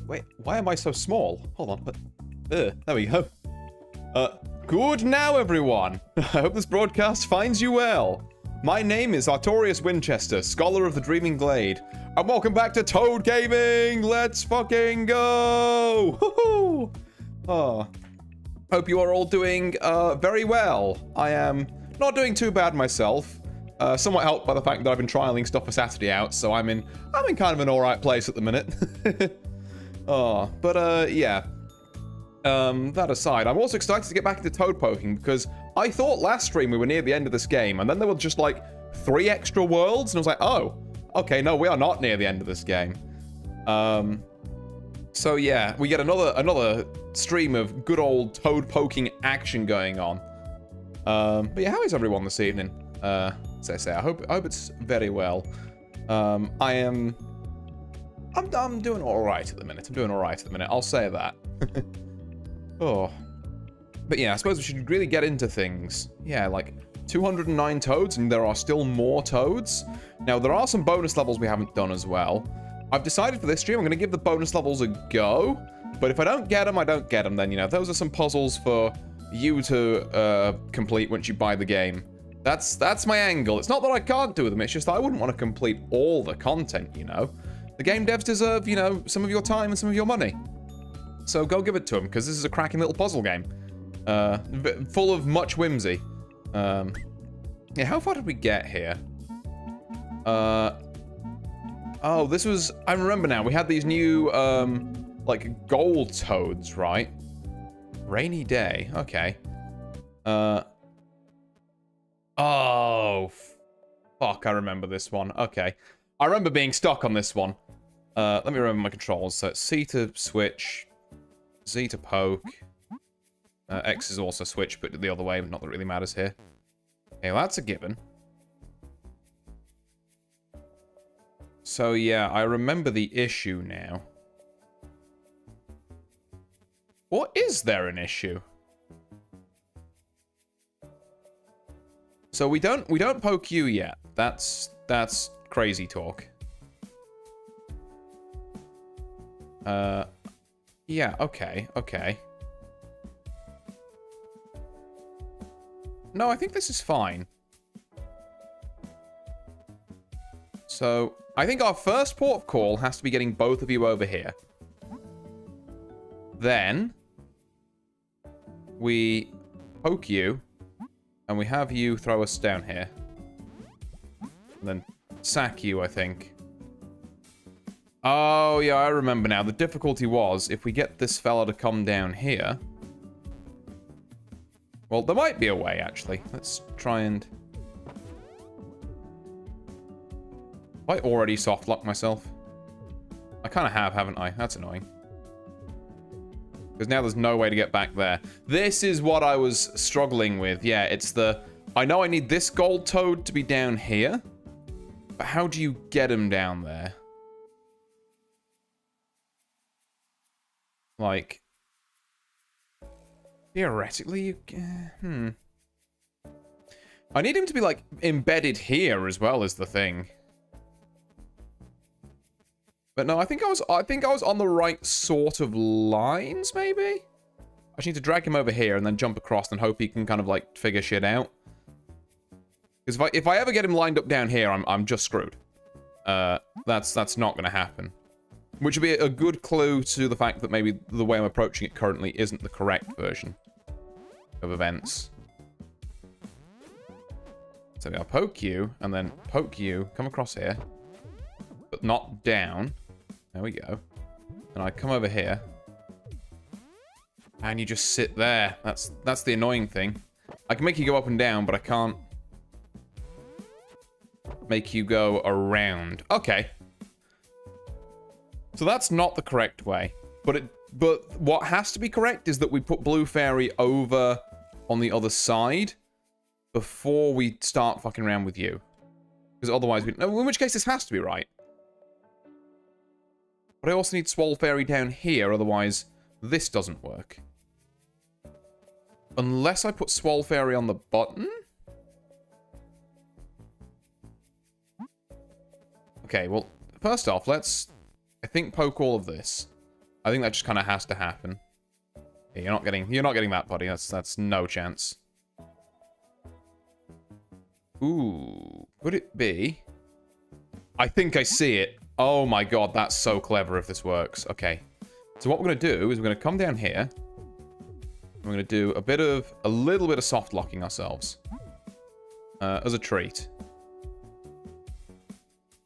Wait, why am I so small? Hold on. There we go. Good now, everyone. I hope this broadcast finds you well. My name is Artorius Winchester, Scholar of the Dreaming Glade, and welcome back to Toad Gaming. Let's fucking go! Woohoo! Oh, hope you are all doing very well. I am not doing too bad myself. Somewhat helped by the fact that I've been trialing stuff for Saturday out, so I'm in kind of an alright place at the minute. Yeah. That aside, I'm also excited to get back into toad poking because I thought last stream we were near the end of this game, and then there were just like 3 extra worlds, and I was like, oh, okay, no, we are not near the end of this game. So yeah, we get another stream of good old toad poking action going on. But yeah, how is everyone this evening? As I say, I hope it's very well. I'm doing all right at the minute. I'll say that. Oh, but yeah, I suppose we should really get into things. Yeah, like 209 toads, and there are still more toads. Now, there are some bonus levels we haven't done as well. I've decided for this stream, I'm going to give the bonus levels a go. But if I don't get them, I don't get them. Then, you know, those are some puzzles for you to complete once you buy the game. That's my angle. It's not that I can't do them. It's just that I wouldn't want to complete all the content, you know. The game devs deserve, you know, some of your time and some of your money. So go give it to them, because this is a cracking little puzzle game. Full of much whimsy. Yeah, how far did we get here? Oh, this was... I remember now. We had these new, like, gold toads, right? Rainy day. Okay. Oh, fuck, I remember this one. Okay. I remember being stuck on this one. Let me remember my controls. So it's C to switch, Z to poke. X is also switch, but the other way, not that it really matters here. Okay, well, that's a given. So yeah, I remember the issue now. Or is there an issue? So we don't poke you yet. That's crazy talk. Yeah, okay. No, I think this is fine. So, I think our first port of call has to be getting both of you over here. Then, we poke you, and we have you throw us down here. And then sack you, I think. Oh, yeah, I remember now. The difficulty was, if we get this fella to come down here... Well, there might be a way, actually. Let's try and... Have I already soft-locked myself? I kind of have, haven't I? That's annoying. Because now there's no way to get back there. This is what I was struggling with. Yeah, it's the... I know I need this gold toad to be down here. But how do you get him down there? Like... Theoretically, you can... I need him to be, like, embedded here as well, is the thing. But no, I think I was on the right sort of lines, maybe? I just need to drag him over here and then jump across and hope he can kind of, like, figure shit out. Because if I ever get him lined up down here, I'm just screwed. That's not going to happen. Which would be a good clue to the fact that maybe the way I'm approaching it currently isn't the correct version of events. So I'll poke you, and then poke you, come across here, but not down. There we go. And I come over here, and you just sit there. That's the annoying thing. I can make you go up and down, but I can't make you go around. Okay. So that's not the correct way. But what has to be correct is that we put Blue Fairy over on the other side before we start fucking around with you. Because otherwise no, in which case this has to be right. But I also need Swole Fairy down here, otherwise this doesn't work. Unless I put Swole Fairy on the button? Okay, well, first off, let's, I think, poke all of this. I think that just kind of has to happen. Yeah, you're not getting that, buddy. That's no chance. Ooh, could it be? I think I see it. Oh my god, that's so clever if this works. Okay. So what we're going to do is we're going to come down here. We're going to do a little bit of soft locking ourselves. As a treat.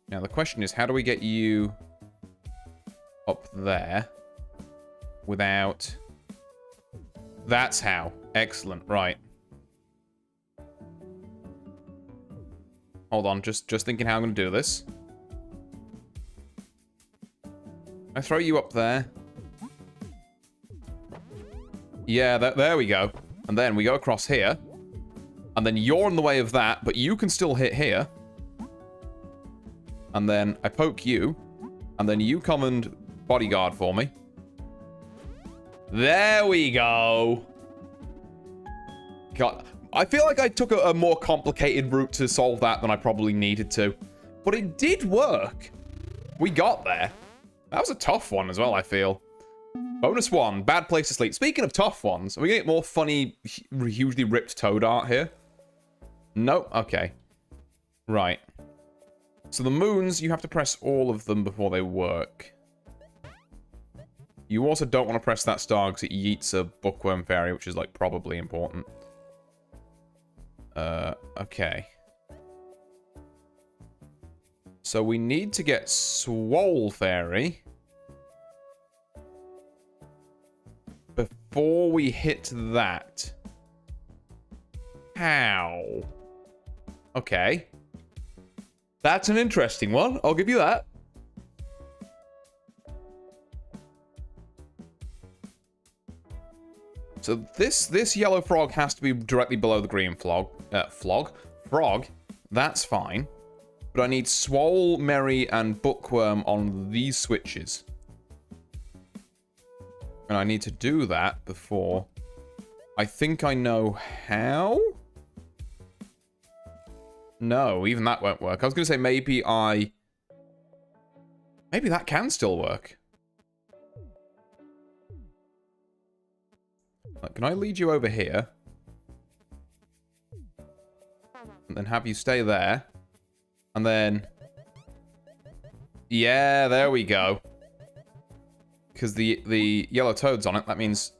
Now the question is, how do we get you up there without... That's how. Excellent. Right. Hold on. Just thinking how I'm going to do this. I throw you up there. Yeah, there we go. And then we go across here. And then you're in the way of that, but you can still hit here. And then I poke you. And then you come and bodyguard for me. There we go. God, I feel like I took a more complicated route to solve that than I probably needed to. But it did work. We got there. That was a tough one as well, I feel. Bonus 1, bad place to sleep. Speaking of tough ones, are we going to get more funny, hugely ripped toad art here? Nope. Okay. Right. So the moons, you have to press all of them before they work. You also don't want to press that star because it yeets a bookworm fairy, which is, like, probably important. Okay. So we need to get Swole Fairy before we hit that. How? Okay. That's an interesting one. I'll give you that. So this yellow frog has to be directly below the green frog. That's fine. But I need Swole, Merry, and Bookworm on these switches. And I need to do that before... I think I know how? No, even that won't work. I was going to say maybe maybe that can still work. Can I lead you over here? And then have you stay there. And then... Yeah, there we go. Because the yellow toad's on it, that means...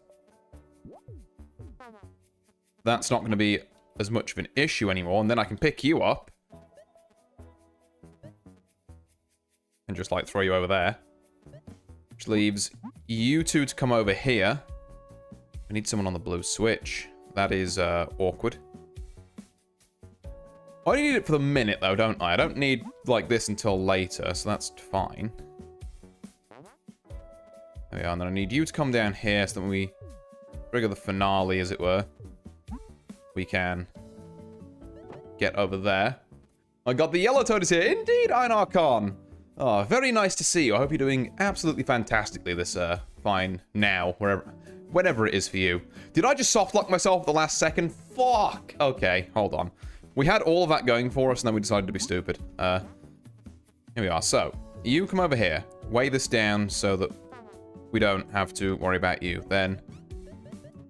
That's not going to be as much of an issue anymore. And then I can pick you up. And just, like, throw you over there. Which leaves you two to come over here. I need someone on the blue switch. That is awkward. I only need it for the minute, though, don't I? I don't need, like, this until later, so that's fine. There we are, and then I need you to come down here so that when we trigger the finale, as it were, we can get over there. I got the yellow toad is here. Indeed, Einar Khan. Oh, very nice to see you. I hope you're doing absolutely fantastically this fine now, whenever it is for you. Did I just softlock myself at the last second? Fuck! Okay, hold on. We had all of that going for us, and then we decided to be stupid. Here we are. So, you come over here. Weigh this down so that we don't have to worry about you. Then,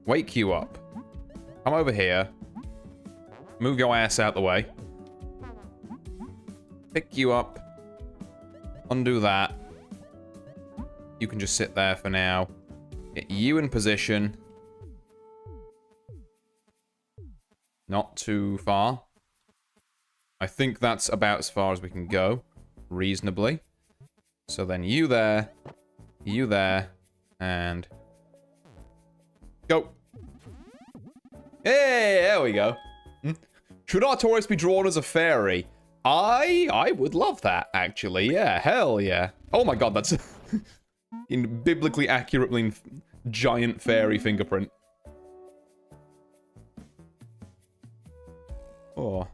wake you up. Come over here. Move your ass out the way. Pick you up. Undo that. You can just sit there for now. Get you in position. Not too far. I think that's about as far as we can go. Reasonably. So then you there, and... Go! Hey, there we go. Should Artorias be drawn as a fairy? I would love that, actually. Yeah, hell yeah. Oh my god, that's... in biblically accurately giant fairy fingerprint. Oh.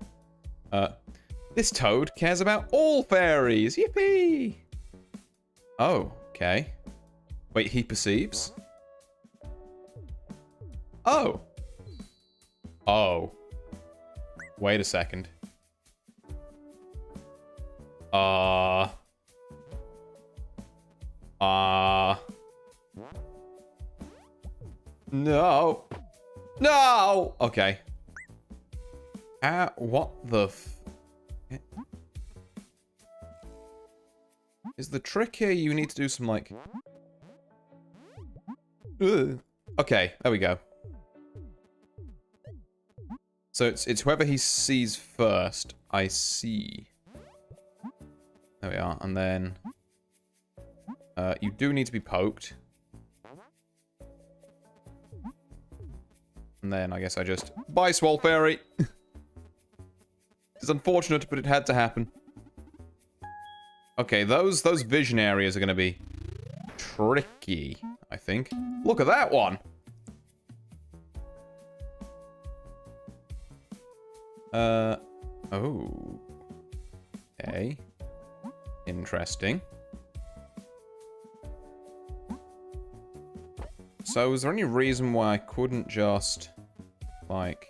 This toad cares about all fairies. Yippee! Oh, okay. Wait, he perceives? Oh. Oh. Wait a second. No. No! Okay. What the Is the trick here you need to do some, like... Ugh. Okay, there we go. So it's whoever he sees first. I see. There we are. And then... you do need to be poked. And then I guess I just... Bye, Swole Fairy! It's unfortunate, but it had to happen. Okay, those vision areas are going to be tricky, I think. Look at that one! Oh. Okay. Interesting. So, is there any reason why I couldn't just, like...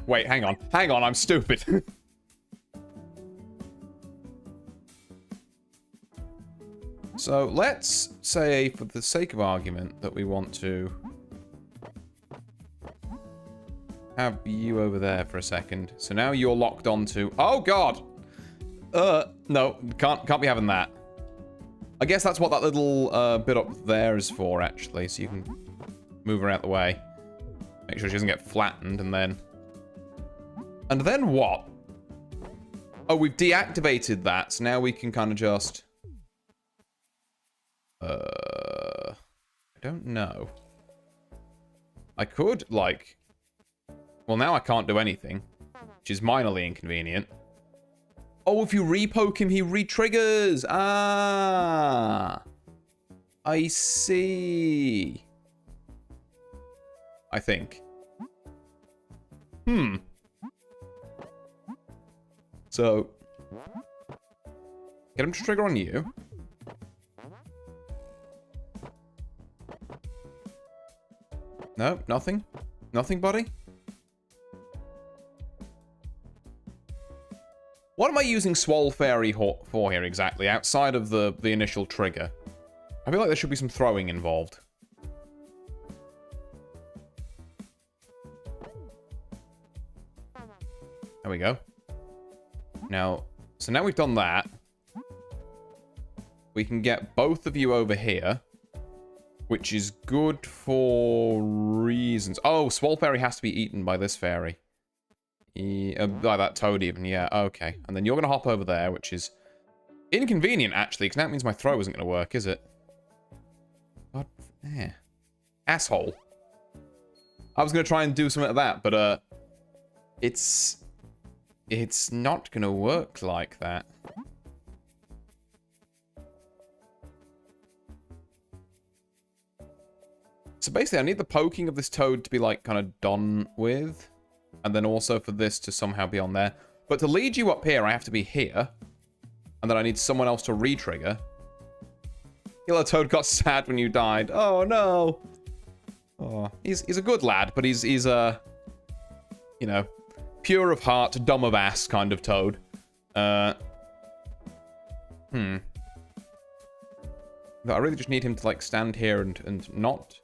Wait, hang on. Hang on, I'm stupid. So, let's say, for the sake of argument, that we want to have you over there for a second. So now you're locked onto... Oh, God! No, can't be having that. I guess that's what that little bit up there is for, actually, so you can move her out the way. Make sure she doesn't get flattened, and then... And then what? Oh, we've deactivated that, so now we can kind of just... I don't know. I could, like... Well, now I can't do anything, which is minorly inconvenient. Oh, if you repoke him, he re-triggers! Ah! I see. I think. So, get him to trigger on you. No, nothing? Nothing, buddy? What am I using Swole Fairy for here exactly, outside of the initial trigger? I feel like there should be some throwing involved. There we go. Now, so now we've done that. We can get both of you over here, which is good for reasons. Oh, Swole Fairy has to be eaten by this fairy. By that toad even, yeah, okay. And then you're going to hop over there, which is inconvenient, actually, because that means my throw isn't going to work, is it? God, yeah. Asshole. I was going to try and do something like that, but, It's not going to work like that. So basically, I need the poking of this toad to be, like, kind of done with. And then also for this to somehow be on there. But to lead you up here, I have to be here. And then I need someone else to re-trigger. Yellow Toad got sad when you died. Oh, no. Oh, he's a good lad, but he's a... You know... Pure of heart, dumb of ass kind of toad. But I really just need him to, like, stand here and not...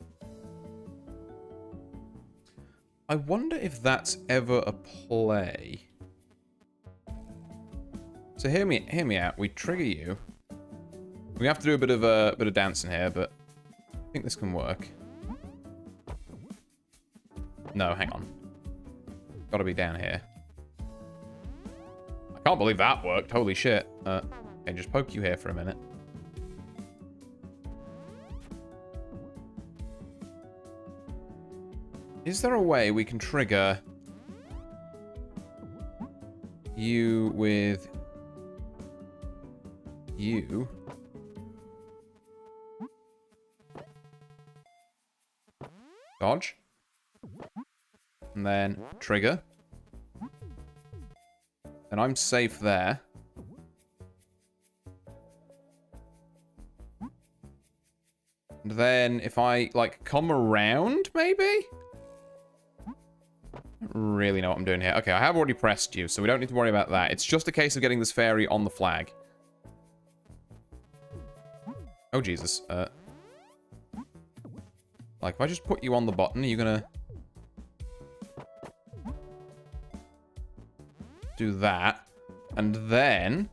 I wonder if that's ever a play. So hear me out. We trigger you. We have to do a bit of dancing here, but I think this can work. No, hang on. Gotta be down here. I can't believe that worked. Holy shit. Okay, just poke you here for a minute. Is there a way we can trigger you with you? Dodge. And then trigger. And I'm safe there. And then if I, like, come around, maybe? I don't really know what I'm doing here. Okay, I have already pressed you, so we don't need to worry about that. It's just a case of getting this fairy on the flag. Oh, Jesus. Like, if I just put you on the button, are you gonna do that? And then,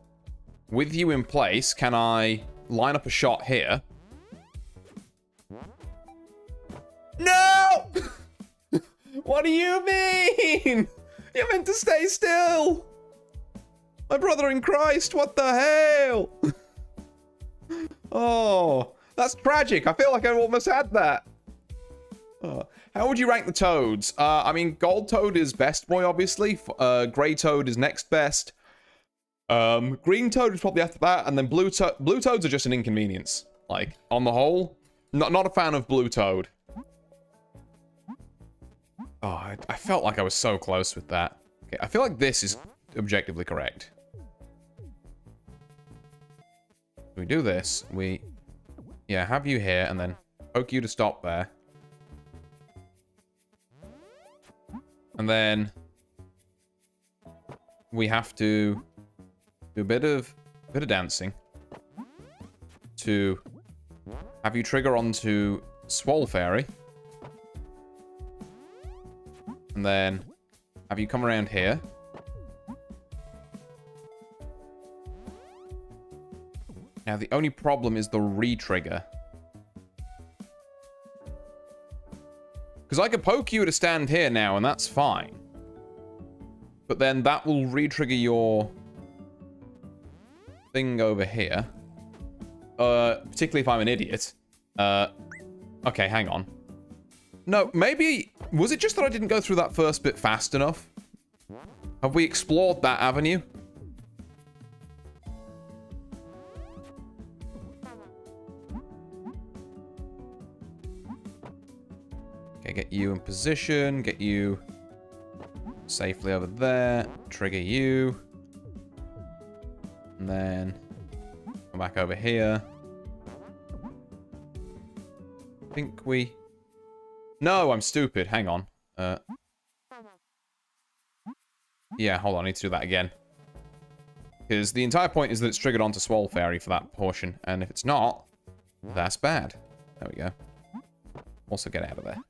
with you in place, can I line up a shot here? No! What do you mean? You're meant to stay still. My brother in Christ, what the hell? Oh, that's tragic. I feel like I almost had that. How would you rank the toads? I mean, gold toad is best boy, obviously. Grey toad is next best. Green toad is probably after that, and then blue toads are just an inconvenience. Like, on the whole, not a fan of blue toad. Oh, I felt like I was so close with that. Okay, I feel like this is objectively correct. We do this, yeah, have you here, and then poke you to stop there. And then we have to do a bit of dancing to have you trigger onto Swole Fairy. And then have you come around here. Now, the only problem is the re-trigger. Because I could poke you to stand here now, and that's fine. But then that will re-trigger your thing over here. Particularly if I'm an idiot. Okay, hang on. No, maybe... Was it just that I didn't go through that first bit fast enough? Have we explored that avenue? Okay, get you in position. Get you safely over there. Trigger you. And then come back over here. I think we... No, I'm stupid. Hang on. Yeah, hold on. I need to do that again. Because the entire point is that it's triggered onto Swole Fairy for that portion. And if it's not, that's bad. There we go. Also get out of there.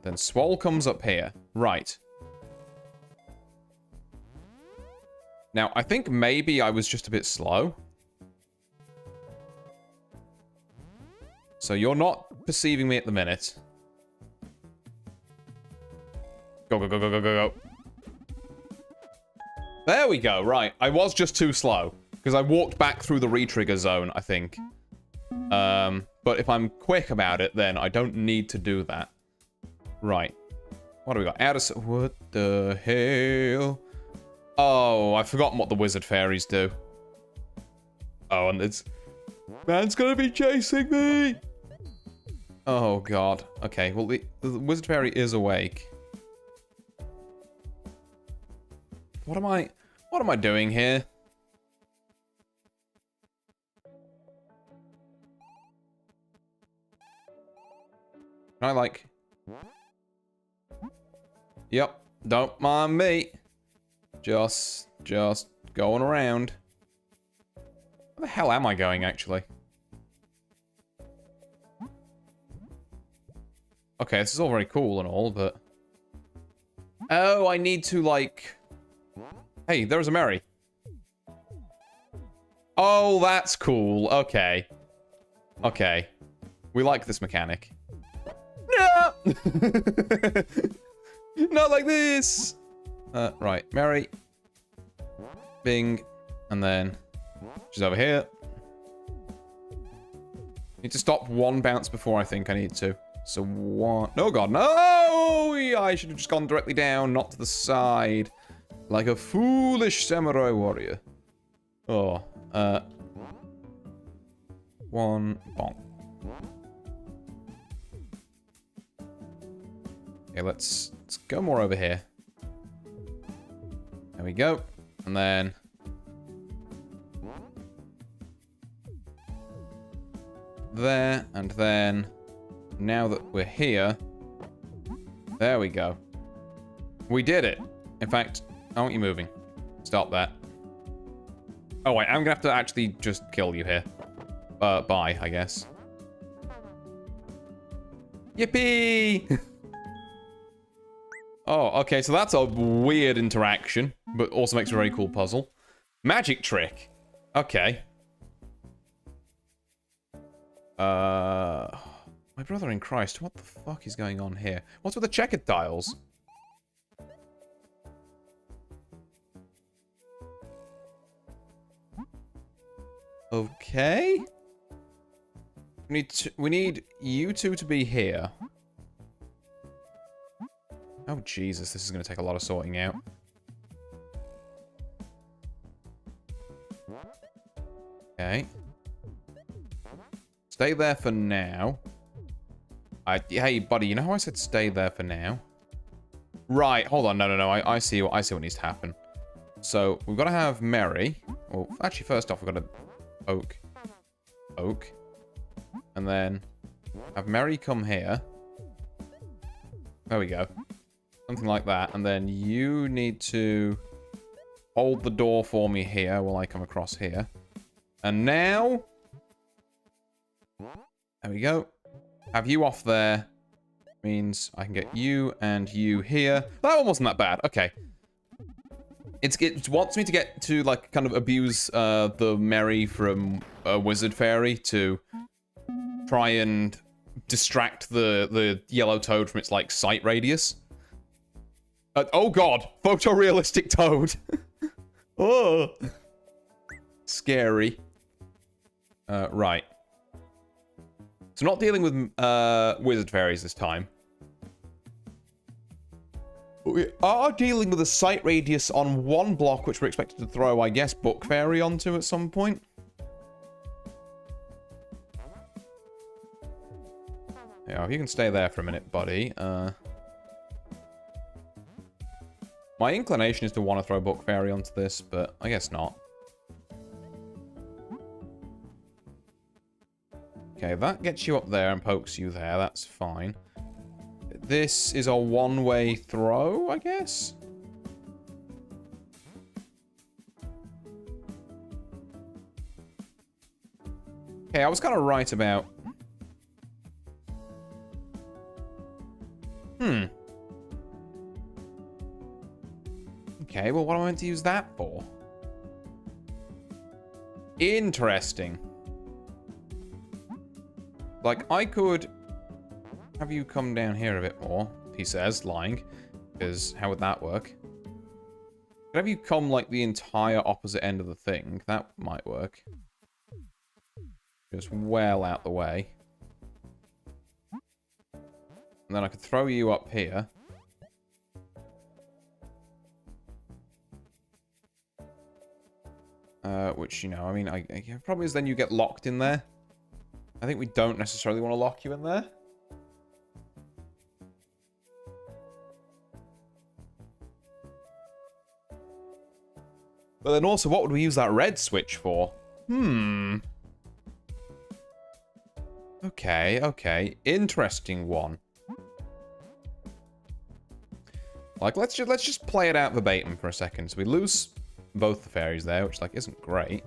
Then Swole comes up here. Right. Now, I think maybe I was just a bit slow. So you're not perceiving me at the minute. Go, go, go, go, go, go, go. There we go, right. I was just too slow. Because I walked back through the re-trigger zone, I think. But if I'm quick about it, then I don't need to do that. Right. What do we got? What the hell? Oh, I've forgotten what the wizard fairies do. Oh, and it's... Man's gonna be chasing me! Oh, God. Okay, well, the wizard fairy is awake. What am I doing here? Can I, like... Yep, don't mind me. Just going around. Where the hell am I going, actually? Okay, this is all very cool and all, but... Oh, I need to, like... Hey, there's a Mary. Oh, that's cool. Okay. Okay. We like this mechanic. No! Not like this! Right. Mary. Bing. And then... She's over here. Need to stop one bounce before I think I need to. So one... Oh, God. No! I should have just gone directly down, not to the side. Like a foolish samurai warrior. Oh. One. Bonk. Okay, let's go more over here. There we go. And then... There, and then... Now that we're here... There we go. We did it. In fact, aren't you moving? Stop that. Oh, wait. I'm going to have to actually just kill you here. Bye, I guess. Yippee! Oh, okay. So that's a weird interaction, but also makes a very cool puzzle. Magic trick. Okay. My brother in Christ, what the fuck is going on here? What's with the checkered tiles? Okay. We need you two to be here. Oh, Jesus, this is going to take a lot of sorting out. Okay. Stay there for now. Hey, buddy, you know how I said stay there for now? Right, hold on. No. I see what needs to happen. So, we've got to have Mary. Well, actually, first off, we've got to oak. And then have Mary come here. There we go. Something like that. And then you need to hold the door for me here while I come across here. And now... There we go. Have you off there. Means I can get you and you here. That one wasn't that bad. Okay. It wants me to get to, like, kind of abuse the Mary from Wizard Fairy to try and distract the yellow toad from its, like, sight radius. Oh, God. Photorealistic toad. Oh. Scary. Right. So not dealing with wizard fairies this time. But we are dealing with a sight radius on one block, which we're expected to throw, I guess, book fairy onto at some point. Yeah, if you can stay there for a minute, buddy. My inclination is to want to throw book fairy onto this, but I guess not. Okay, that gets you up there and pokes you there. That's fine. This is a one-way throw, I guess? Okay, I was kind of right about... Okay, well, what am I meant to use that for? Interesting. Like, I could have you come down here a bit more, he says, lying. Because how would that work? Could have you come, like, the entire opposite end of the thing. That might work. Just well out the way. And then I could throw you up here. Which, you know, I mean, the problem is then you get locked in there. I think we don't necessarily want to lock you in there. But then also, what would we use that red switch for? Okay. Interesting one. Like, let's just play it out verbatim for a second. So we lose both the fairies there, which, like, isn't great.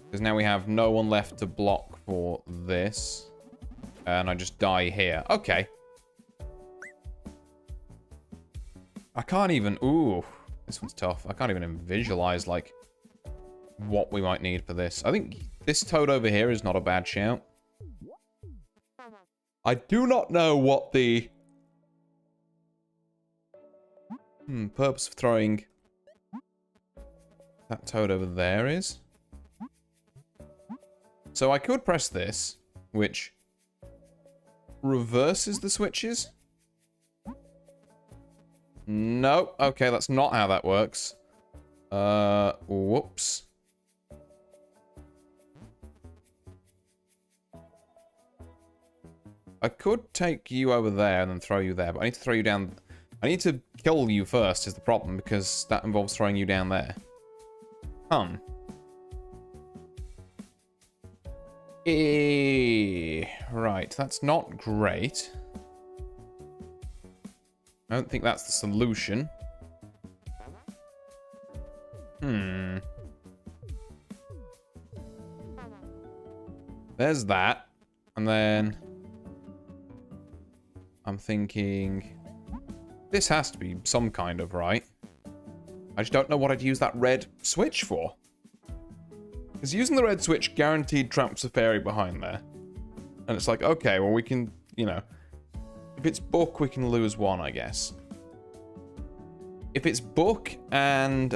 Because now we have no one left to block for this. And I just die here. Okay. I can't even... Ooh, this one's tough. I can't even visualize, like, what we might need for this. I think this toad over here is not a bad shout. I do not know what the... purpose of throwing that toad over there is. So I could press this, which reverses the switches. No. Okay, that's not how that works. Whoops. I could take you over there and then throw you there, but I need to throw you down... I need to kill you first is the problem, because that involves throwing you down there. Right, that's not great. I don't think that's the solution. There's that. And then I'm thinking this has to be some kind of right. I just don't know what I'd use that red switch for. Because using the red switch guaranteed traps a fairy behind there. And it's like, okay, well we can, you know, if it's book, we can lose one, I guess. If it's book and,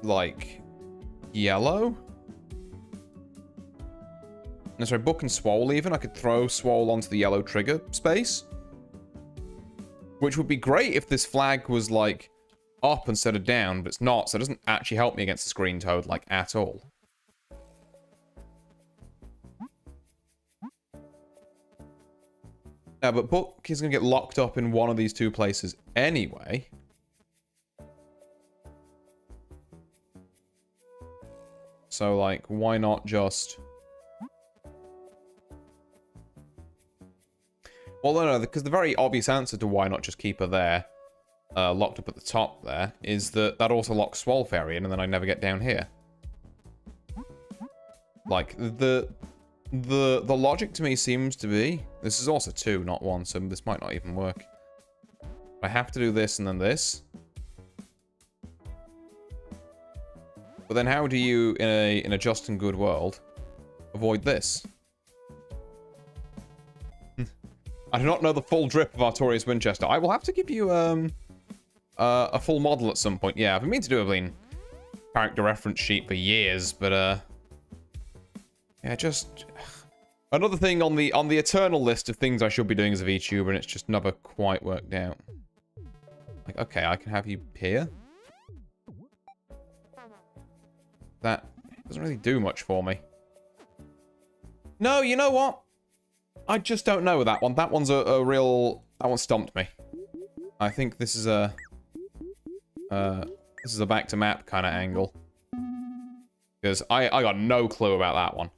like, yellow? No, sorry, book and swole even. I could throw swole onto the yellow trigger space. Which would be great if this flag was, like, up instead of down, but it's not, so it doesn't actually help me against the screen toad, like, at all. Yeah, but book is going to get locked up in one of these two places anyway. So, like, why not just... Well, no, because the very obvious answer to why not just keep her there, locked up at the top there, is that that also locks Swole Fairy in, and then I never get down here. Like, the logic to me seems to be... This is also 2, not 1, so this might not even work. I have to do this and then this. But then how do you, in a just and good world, avoid this? I do not know the full drip of Artorias Winchester. I will have to give you a full model at some point. Yeah, I've been meaning to do a character reference sheet for years, but yeah, just another thing on the eternal list of things I should be doing as a VTuber, and it's just never quite worked out. Like, okay, I can have you here. That doesn't really do much for me. No, you know what? I just don't know with that one. That one's a real... That one stumped me. I think this is a... this is a back to map kind of angle. Because I got no clue about that one.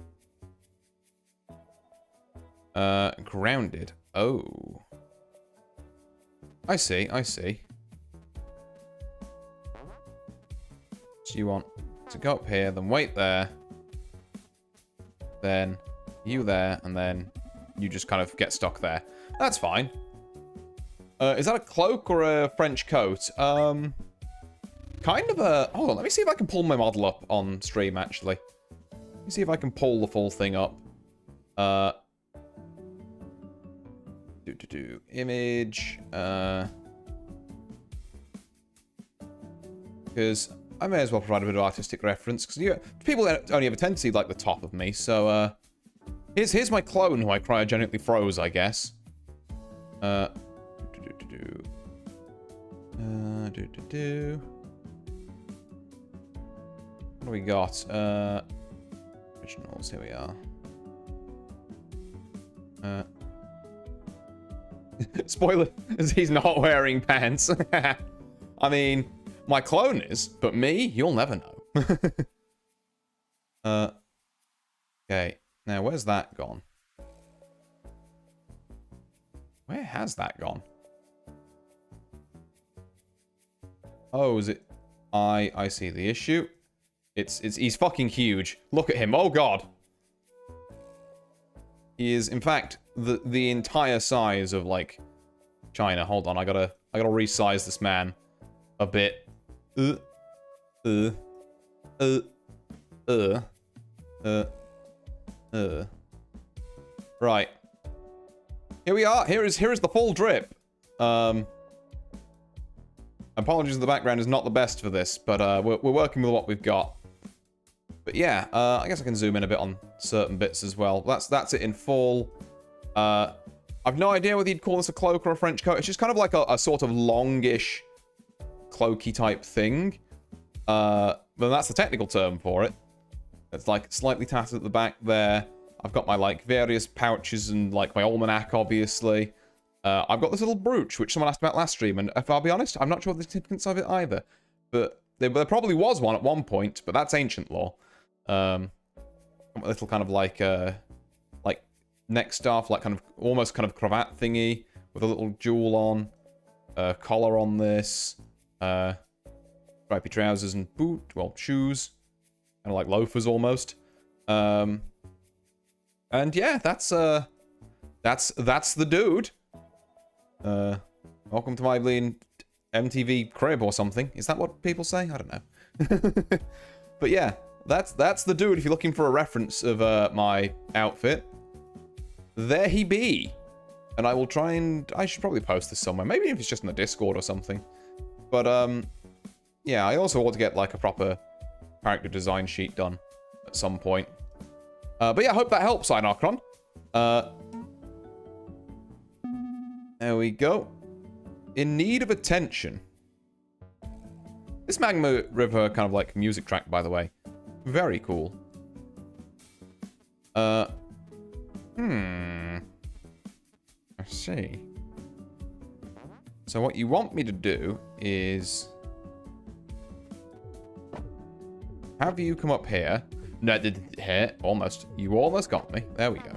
Grounded. Oh. I see, I see. So you want to go up here, then wait there. Then you there, and then... You just kind of get stuck there. That's fine. Is that a cloak or a French coat? Kind of a... Hold on, let me see if I can pull my model up on stream, actually. Let me see if I can pull the full thing up. Image. Because I may as well provide a bit of artistic reference. Because people only ever tend to see, like, the top of me. So, Here's my clone who I cryogenically froze, I guess. What do we got? Originals, here we are. Spoiler, he's not wearing pants. I mean, my clone is, but me, you'll never know. Okay. Now, where's that gone? Where has that gone? Oh, is it... I see the issue. He's fucking huge. Look at him. Oh, God. He is, in fact, the entire size of, like, China. Hold on, I gotta resize this man a bit. Right. Here we are. Here is the full drip. Apologies if the background is not the best for this, but we're working with what we've got. But yeah, I guess I can zoom in a bit on certain bits as well. That's it in full. I've no idea whether you'd call this a cloak or a French coat. It's just kind of like a sort of longish cloaky type thing. But that's the technical term for it. It's like slightly tattered at the back there. I've got my like various pouches and like my almanac, obviously. I've got this little brooch, which someone asked about last stream, and if I'll be honest, I'm not sure the significance of it either. But there probably was one at one point, but that's ancient lore. A little kind of like neck stuff, like kind of almost kind of cravat thingy with a little jewel on, collar on this, stripy trousers and shoes, kind of like loafers almost. And yeah, that's the dude. Welcome to my bleeding MTV crib or something. Is that what people say? I don't know. But yeah, that's the dude. If you're looking for a reference of my outfit, there he be. And I will try and... I should probably post this somewhere. Maybe if it's just in the Discord or something. But, yeah, I also want to get, like, a proper character design sheet done at some point. But yeah, I hope that helps, Einarchron. There we go. In need of attention. This Magma River kind of, like, music track, by the way. Very cool. I see. So what you want me to do is have you come up here. No, here, almost. You almost got me. There we go.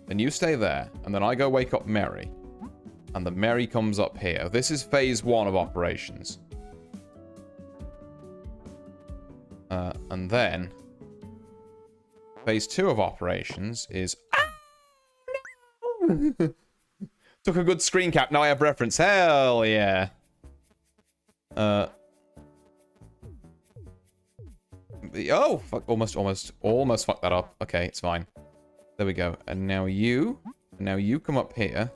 Then you stay there, and then I go wake up Mary. And the Mary comes up here. This is phase 1 of operations. And then phase 2 of operations is... no! Took a good screen cap. Now I have reference. Hell yeah. Oh, fuck. Almost fucked that up. Okay, it's fine. There we go. And now you come up here.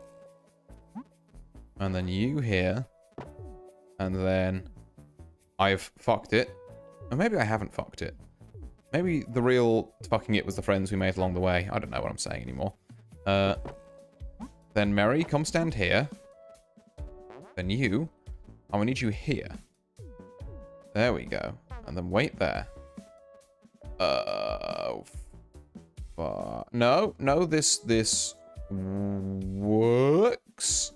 And then you here. And then I've fucked it. Or maybe I haven't fucked it. Maybe the real fucking it was the friends we made along the way. I don't know what I'm saying anymore. Then Mary, come stand here. Then you. I'm gonna need you here. There we go. And then wait there. No, this works.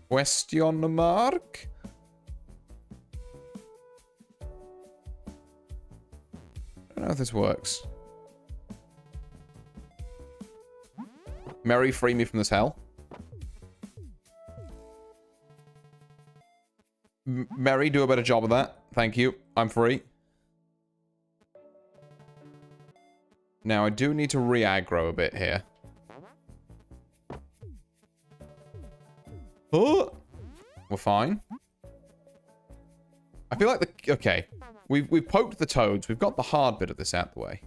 Question mark? I don't know if this works. Mary, free me from this hell. Mary, do a better job of that. Thank you. I'm free. Now, I do need to re-aggro a bit here. Oh! We're fine. I feel like the... Okay. We've poked the toads. We've got the hard bit of this out the way.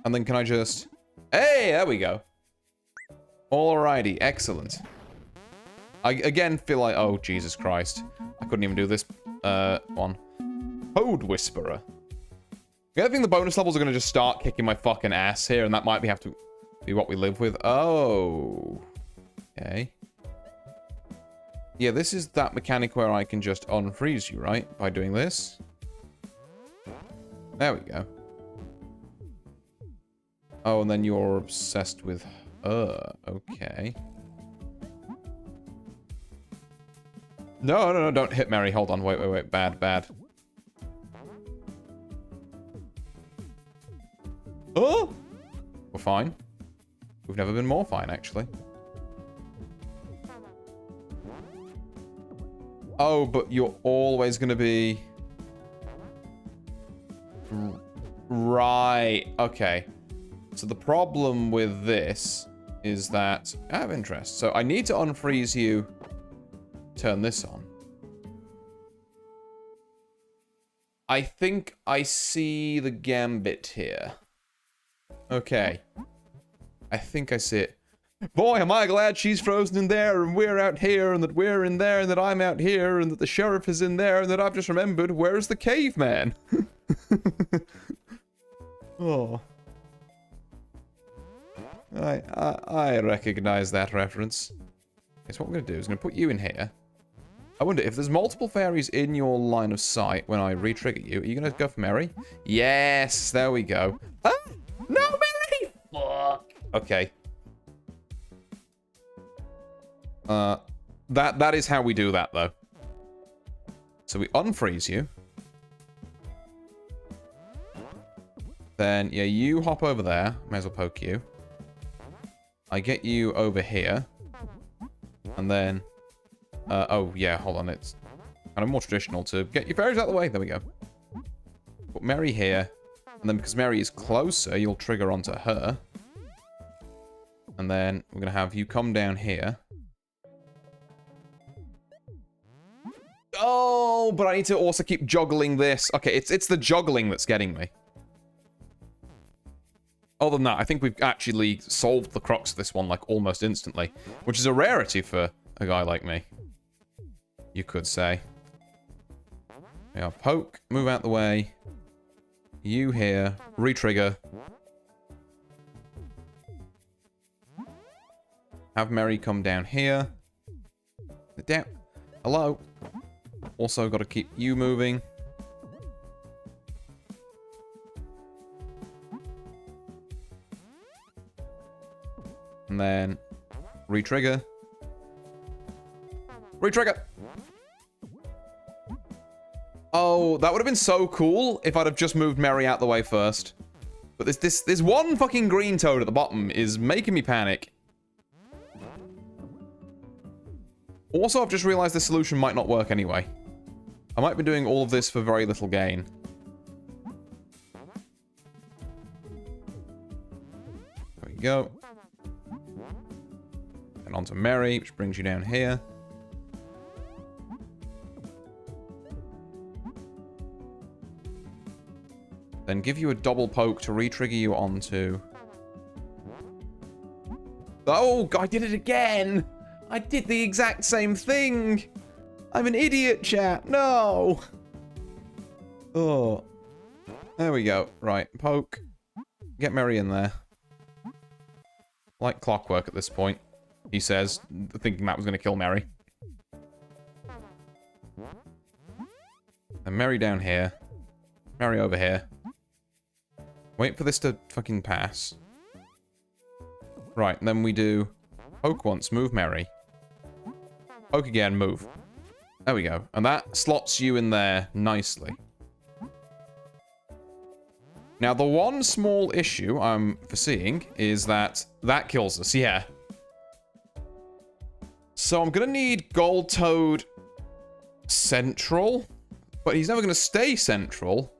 And then can I just... Hey, there we go. Alrighty, excellent. I, again, feel like... Oh, Jesus Christ. I couldn't even do this one. Toad Whisperer. I think the bonus levels are going to just start kicking my fucking ass here, and that might have to be what we live with. Oh. Okay. Yeah, this is that mechanic where I can just unfreeze you, right? By doing this. There we go. Oh, and then you're obsessed with her. Okay. No, don't hit Mary. Hold on. Wait. Bad. Oh! We're fine. We've never been more fine, actually. Oh, but you're always going to be... Right. Okay. So the problem with this is that... I have interest. So I need to unfreeze you. Turn this on. I think I see the gambit here. Okay. I think I see it. Boy, am I glad she's frozen in there, and we're out here, and that we're in there, and that I'm out here, and that the sheriff is in there, and that I've just remembered, where's the caveman? Oh. I recognize that reference. Okay, so what we're going to do is I'm going to put you in here. I wonder, if there's multiple fairies in your line of sight when I re-trigger you, are you going to go for Mary? Yes, there we go. Ah! No, Mary! Fuck. Okay. That is how we do that, though. So we unfreeze you. Then, yeah, you hop over there. May as well poke you. I get you over here. And then... oh, yeah, hold on. It's kind of more traditional to get your fairies out of the way. There we go. Put Mary here. And then because Mary is closer, you'll trigger onto her. And then we're going to have you come down here. Oh, but I need to also keep juggling this. Okay, it's the juggling that's getting me. Other than that, I think we've actually solved the crux of this one, like, almost instantly. Which is a rarity for a guy like me. You could say. Yeah, poke, move out the way. You here, re-trigger. Have Mary come down here. Down. Hello. Also got to keep you moving. And then re-trigger. Re-trigger. Oh, that would have been so cool if I'd have just moved Mary out the way first. But this one fucking green toad at the bottom is making me panic. Also, I've just realized this solution might not work anyway. I might be doing all of this for very little gain. There we go. And onto Mary, which brings you down here. Then give you a double poke to re-trigger you onto... Oh, God, I did it again! I did the exact same thing! I'm an idiot, chat! No! Oh. There we go. Right, poke. Get Mary in there. Like clockwork at this point, he says, thinking that was going to kill Mary. And Mary down here. Mary over here. Wait for this to fucking pass. Right, and then we do poke once, move Mary. Poke again, move. There we go. And that slots you in there nicely. Now, the one small issue I'm foreseeing is that kills us, yeah. So I'm gonna need Gold Toad central, but he's never gonna stay central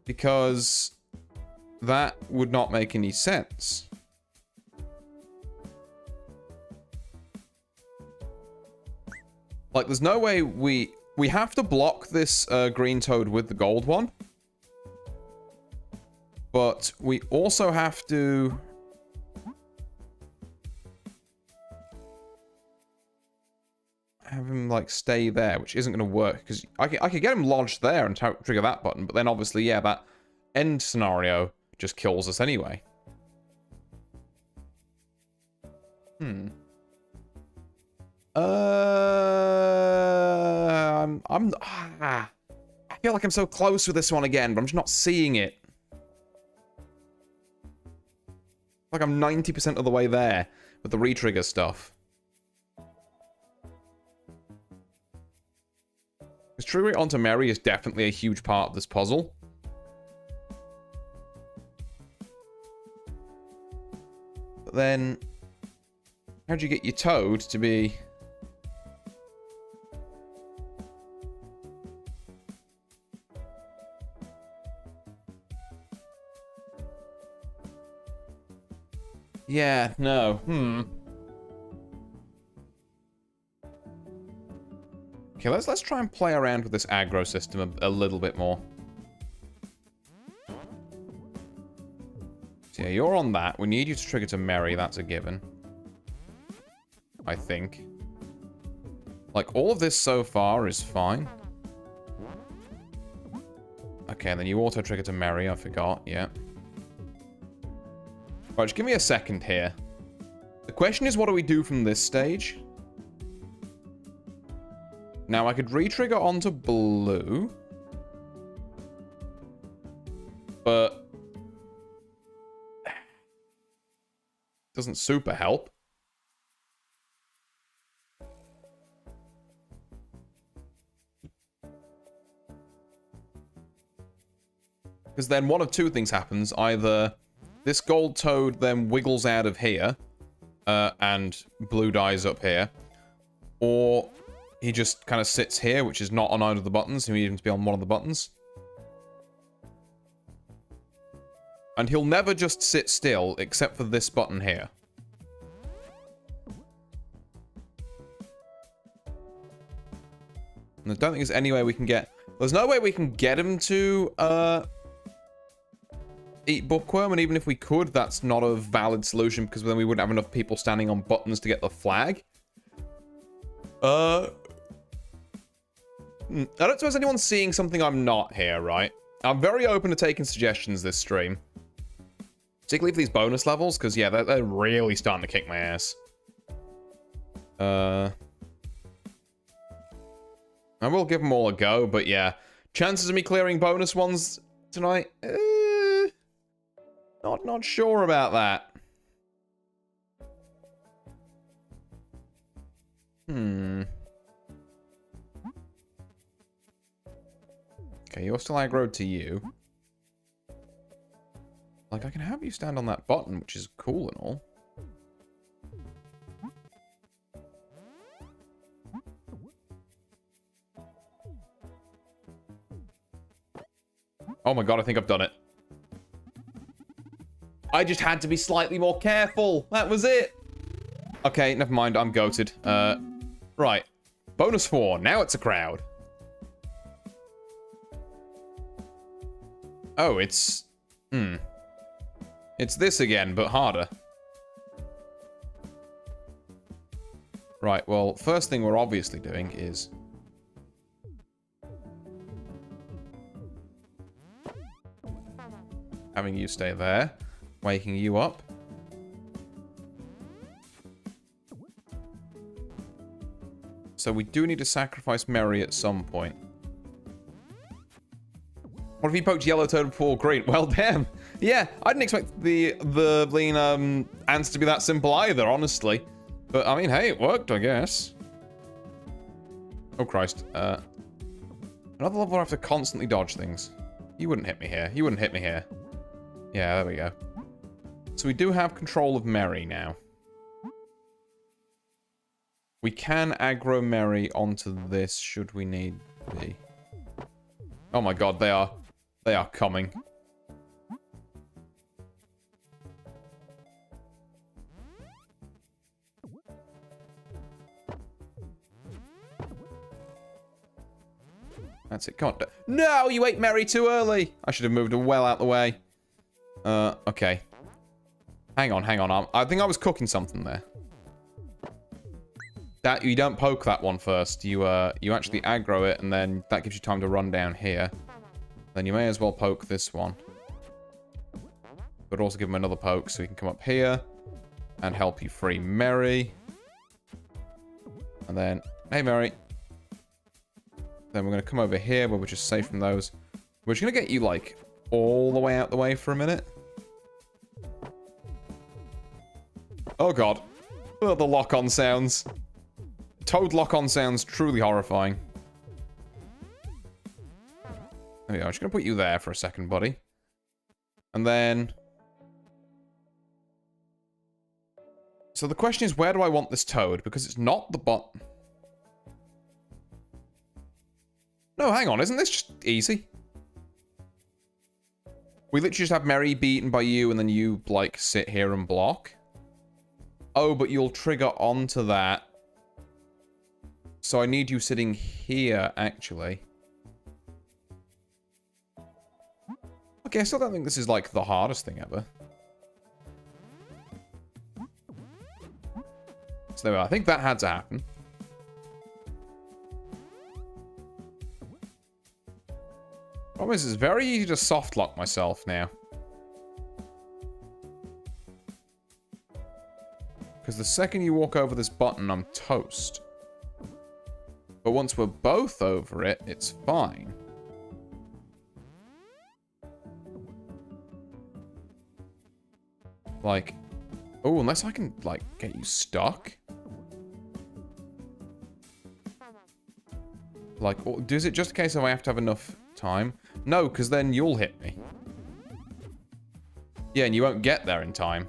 because that would not make any sense. Like, there's no way we have to block this green toad with the gold one. But we also have to... have him, like, stay there, which isn't going to work. Because I could get him lodged there and trigger that button. But then, obviously, yeah, that end scenario just kills us anyway. I feel like I'm so close with this one again, but I'm just not seeing it. Like I'm 90% of the way there with the re-trigger stuff. Because triggering onto Mary is definitely a huge part of this puzzle. But then, how'd you get your toad to be... Yeah, no. Okay, let's try and play around with this aggro system a little bit more. So yeah, you're on that. We need you to trigger to Mary. That's a given. I think. Like, all of this so far is fine. Okay, and then you auto-trigger to Mary. I forgot. Yeah. Right, just give me a second here. The question is, what do we do from this stage? Now, I could re-trigger onto blue. But... doesn't super help. Because then one of two things happens. Either this gold toad then wiggles out of here, and blue dies up here, or he just kind of sits here, which is not on either of the buttons. He needs to be on one of the buttons. And he'll never just sit still, except for this button here. And I don't think there's any way we can get... There's no way we can get him to, eat bookworm, and even if we could, that's not a valid solution, because then we wouldn't have enough people standing on buttons to get the flag. I don't suppose anyone's seeing something I'm not here, right? I'm very open to taking suggestions this stream. Particularly for these bonus levels, because, yeah, they're really starting to kick my ass. I will give them all a go, but yeah. Chances of me clearing bonus ones tonight? Not sure about that. Okay, you're still aggroed to you. Like, I can have you stand on that button, which is cool and all. Oh my god, I think I've done it. I just had to be slightly more careful. That was it. Okay, never mind. I'm goated. Right. Bonus 4. Now it's a crowd. Oh, it's... It's this again, but harder. Right, well, first thing we're obviously doing is... having you stay there. Waking you up. So we do need to sacrifice Mary at some point. What if he poked yellow toad before green? Well, damn. Yeah, I didn't expect the answer to be that simple either, honestly. But, I mean, hey, it worked, I guess. Oh, Christ. Another level where I have to constantly dodge things. You wouldn't hit me here. You wouldn't hit me here. Yeah, there we go. So we do have control of Mary now. We can aggro Mary onto this, should we need be. Oh my god, they are coming. That's it. Come on. No, you ate Mary too early. I should have moved her well out the way. Okay. Hang on. I think I was cooking something there. That you don't poke that one first. You actually aggro it, and then that gives you time to run down here. Then you may as well poke this one. But also give him another poke so he can come up here and help you free Mary. And then, hey Mary. Then we're going to come over here where we're just safe from those. We're just going to get you, like, all the way out the way for a minute. Oh god. Oh, the lock-on sounds. Toad lock-on sounds truly horrifying. There we go. I'm just going to put you there for a second, buddy. And then... So the question is, where do I want this toad? Because it's not the bottom. No, hang on. Isn't this just easy? We literally just have Mary be eaten by you, and then you, like, sit here and block. Oh, but you'll trigger onto that. So I need you sitting here, actually. Okay, I still don't think this is, like, the hardest thing ever. So there we are. I think that had to happen. Problem is, it's very easy to soft lock myself now. Because the second you walk over this button, I'm toast. But once we're both over it, it's fine. Like, oh, unless I can, like, get you stuck. Like, is it just a case of I have to have enough time? No, because then you'll hit me. Yeah, and you won't get there in time.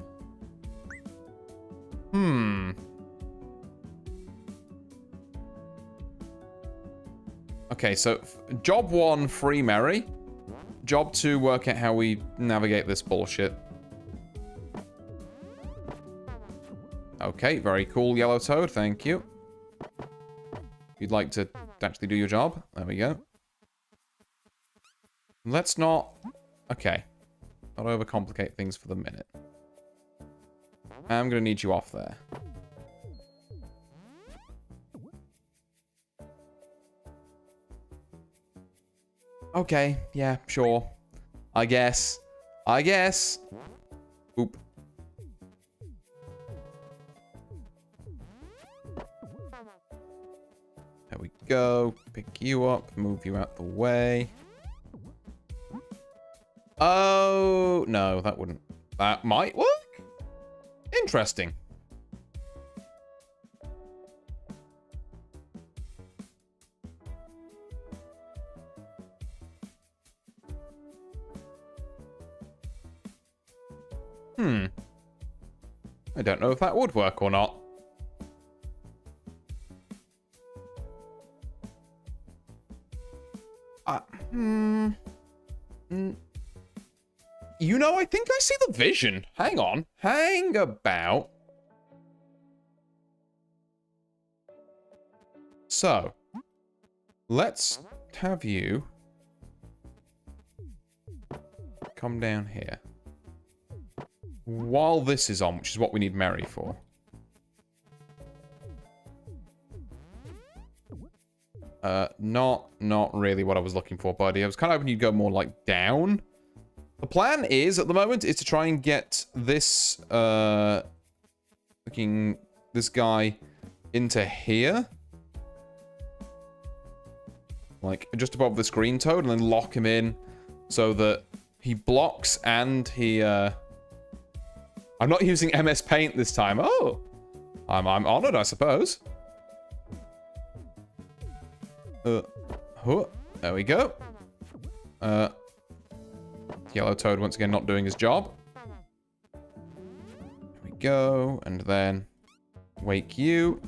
Okay, so job 1, free Mary. Job 2, work out how we navigate this bullshit. Okay, very cool, Yellow Toad. Thank you. You'd like to actually do your job? There we go. Let's not... Okay. Not overcomplicate things for the minute. I'm going to need you off there. Okay, yeah, sure. I guess. Oop. There we go. Pick you up, move you out the way. Oh, no, that wouldn't. That might work? Interesting. I don't know if that would work or not. You know, I think I see the vision. Hang on. Hang about. So, let's have you come down here. While this is on, which is what we need Mary for. Not really what I was looking for, buddy. I was kind of hoping you'd go more like down. The plan is, at the moment, is to try and get this, this guy into here. Like, just above the screen toad, and then lock him in so that he blocks and he, I'm not using MS Paint this time. Oh! I'm honored, I suppose. There we go. Yellow Toad once again not doing his job. There we go. And then wake you.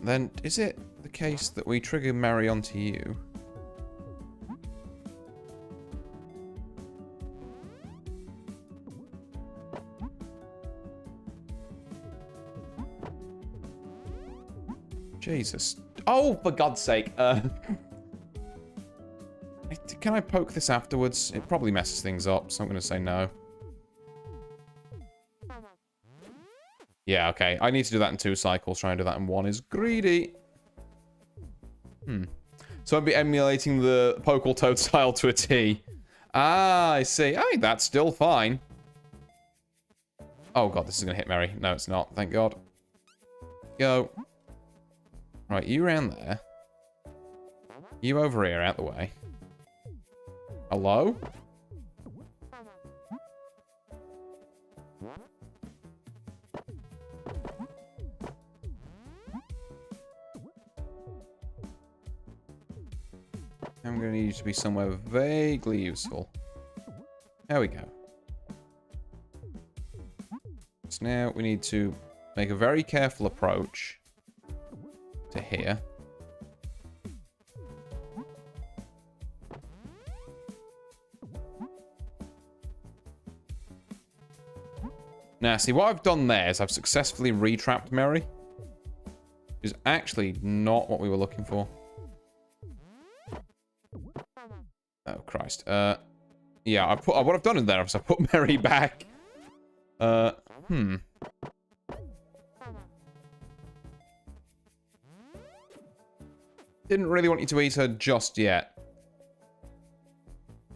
Then is it the case that we trigger Mary onto you? Jesus. Oh, for God's sake. Can I poke this afterwards? It probably messes things up, so I'm going to say no. Yeah, okay. I need to do that in 2 cycles. Trying to do that in 1 is greedy. So I'd be emulating the Pokal Toad style to a T. Ah, I see. I mean, that's still fine. Oh, God, this is going to hit Mary. No, it's not. Thank God. Go. Right, you around there. You over here, out the way. Hello? I'm going to need you to be somewhere vaguely useful. There we go. So now we need to make a very careful approach to here. Now, see, what I've done there is I've successfully retrapped Mary. Which is actually not what we were looking for. Oh, Christ. Yeah, what I've done in there is I put Mary back. Didn't really want you to eat her just yet.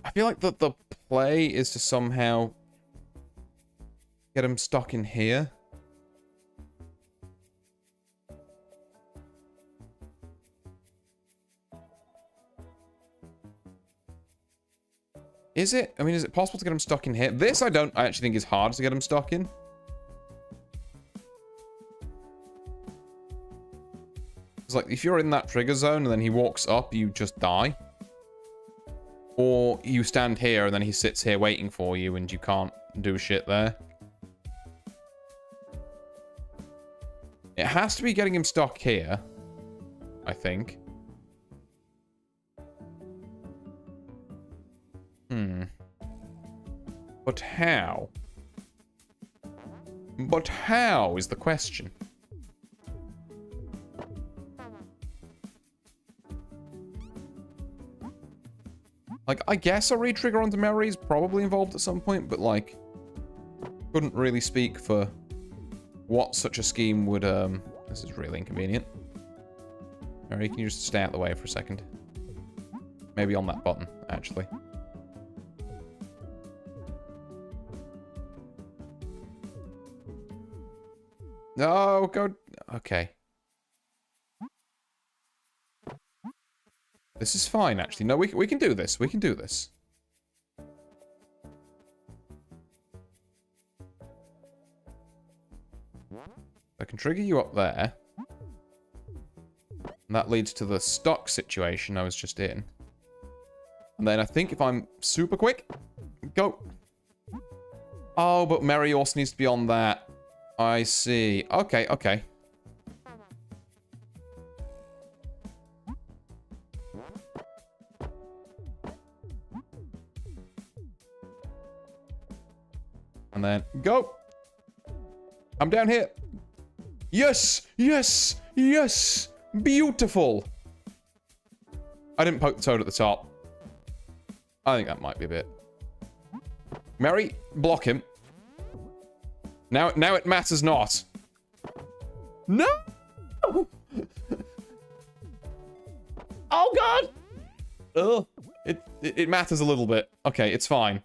I feel like the play is to somehow get him stuck in here. Is it? I mean, is it possible to get him stuck in here? This I actually think is hard to get him stuck in. like, if you're in that trigger zone and then he walks up, you just die. Or you stand here and then he sits here waiting for you and you can't do shit there. It has to be getting him stuck here, I think. But how? But how is the question? Like, I guess a re-trigger onto Mary is probably involved at some point, but, like, couldn't really speak for what such a scheme would, This is really inconvenient. Mary, can you just stay out of the way for a second? Maybe on that button, actually. No, go... Okay. This is fine, actually. No, we can do this. We can do this. I can trigger you up there. And that leads to the stuck situation I was just in. And then I think if I'm super quick... Go. Oh, but Mary also needs to be on that. I see. Okay, okay. And then, go! I'm down here. Yes! Yes! Yes! Beautiful! I didn't poke the toad at the top. I think that might be a bit. Mary, block him. Now it matters not. No! Oh, God! Ugh. It matters a little bit. Okay, it's fine.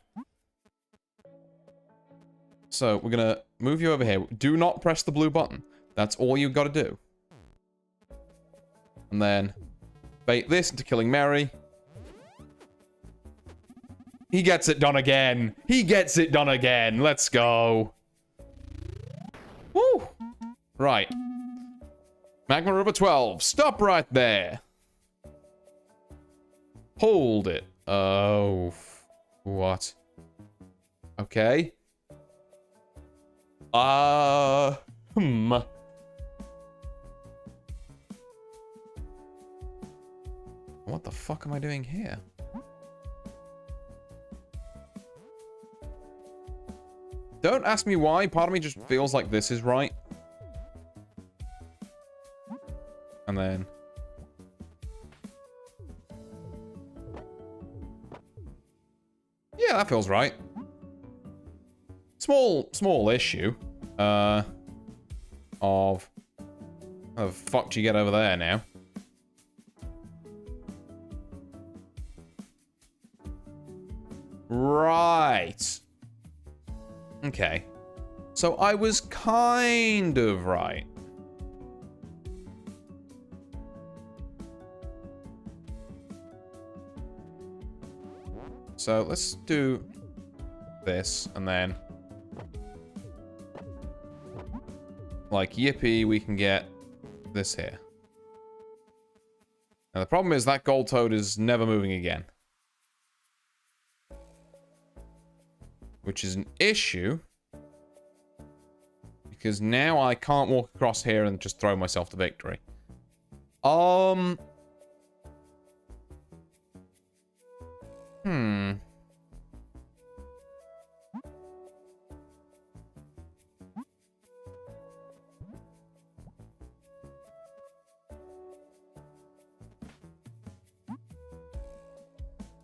So, we're gonna move you over here. Do not press the blue button. That's all you've got to do. And then bait this into killing Mary. He gets it done again. He gets it done again. Let's go. Woo! Right. Magma River 12. Stop right there. Hold it. Oh. What? Okay. What the fuck am I doing here? Don't ask me why. Part of me just feels like this is right. And then... yeah, that feels right. Small issue. Of... how the fuck do you get over there now? Right. Okay. So I was kind of right. So let's do this and then... like, yippee, we can get this here. Now the problem is that gold toad is never moving again. Which is an issue. Because now I can't walk across here and just throw myself to victory.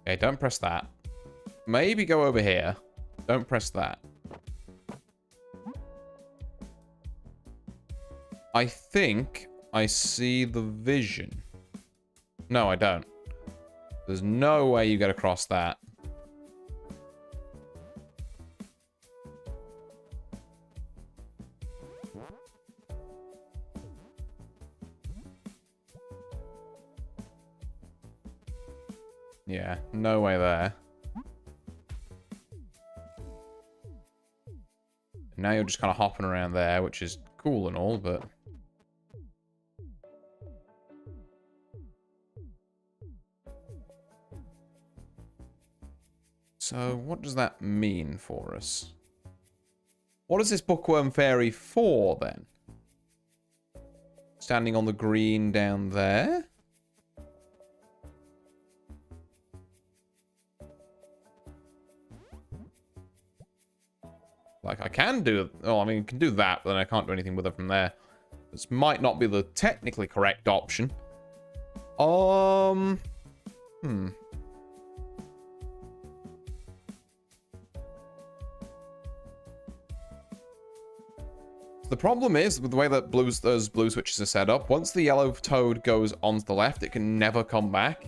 Okay, don't press that. Maybe go over here. Don't press that. I think I see the vision. No, I don't. There's no way you get across that. Yeah, no way there. Now you're just kind of hopping around there, which is cool and all, but... So what does that mean for us? What is this bookworm fairy for, then? Standing on the green down there? Like, I can do... Oh, I mean, I can do that, but then I can't do anything with her from there. This might not be the technically correct option. The problem is, with the way that those blue switches are set up, once the yellow toad goes onto the left, it can never come back.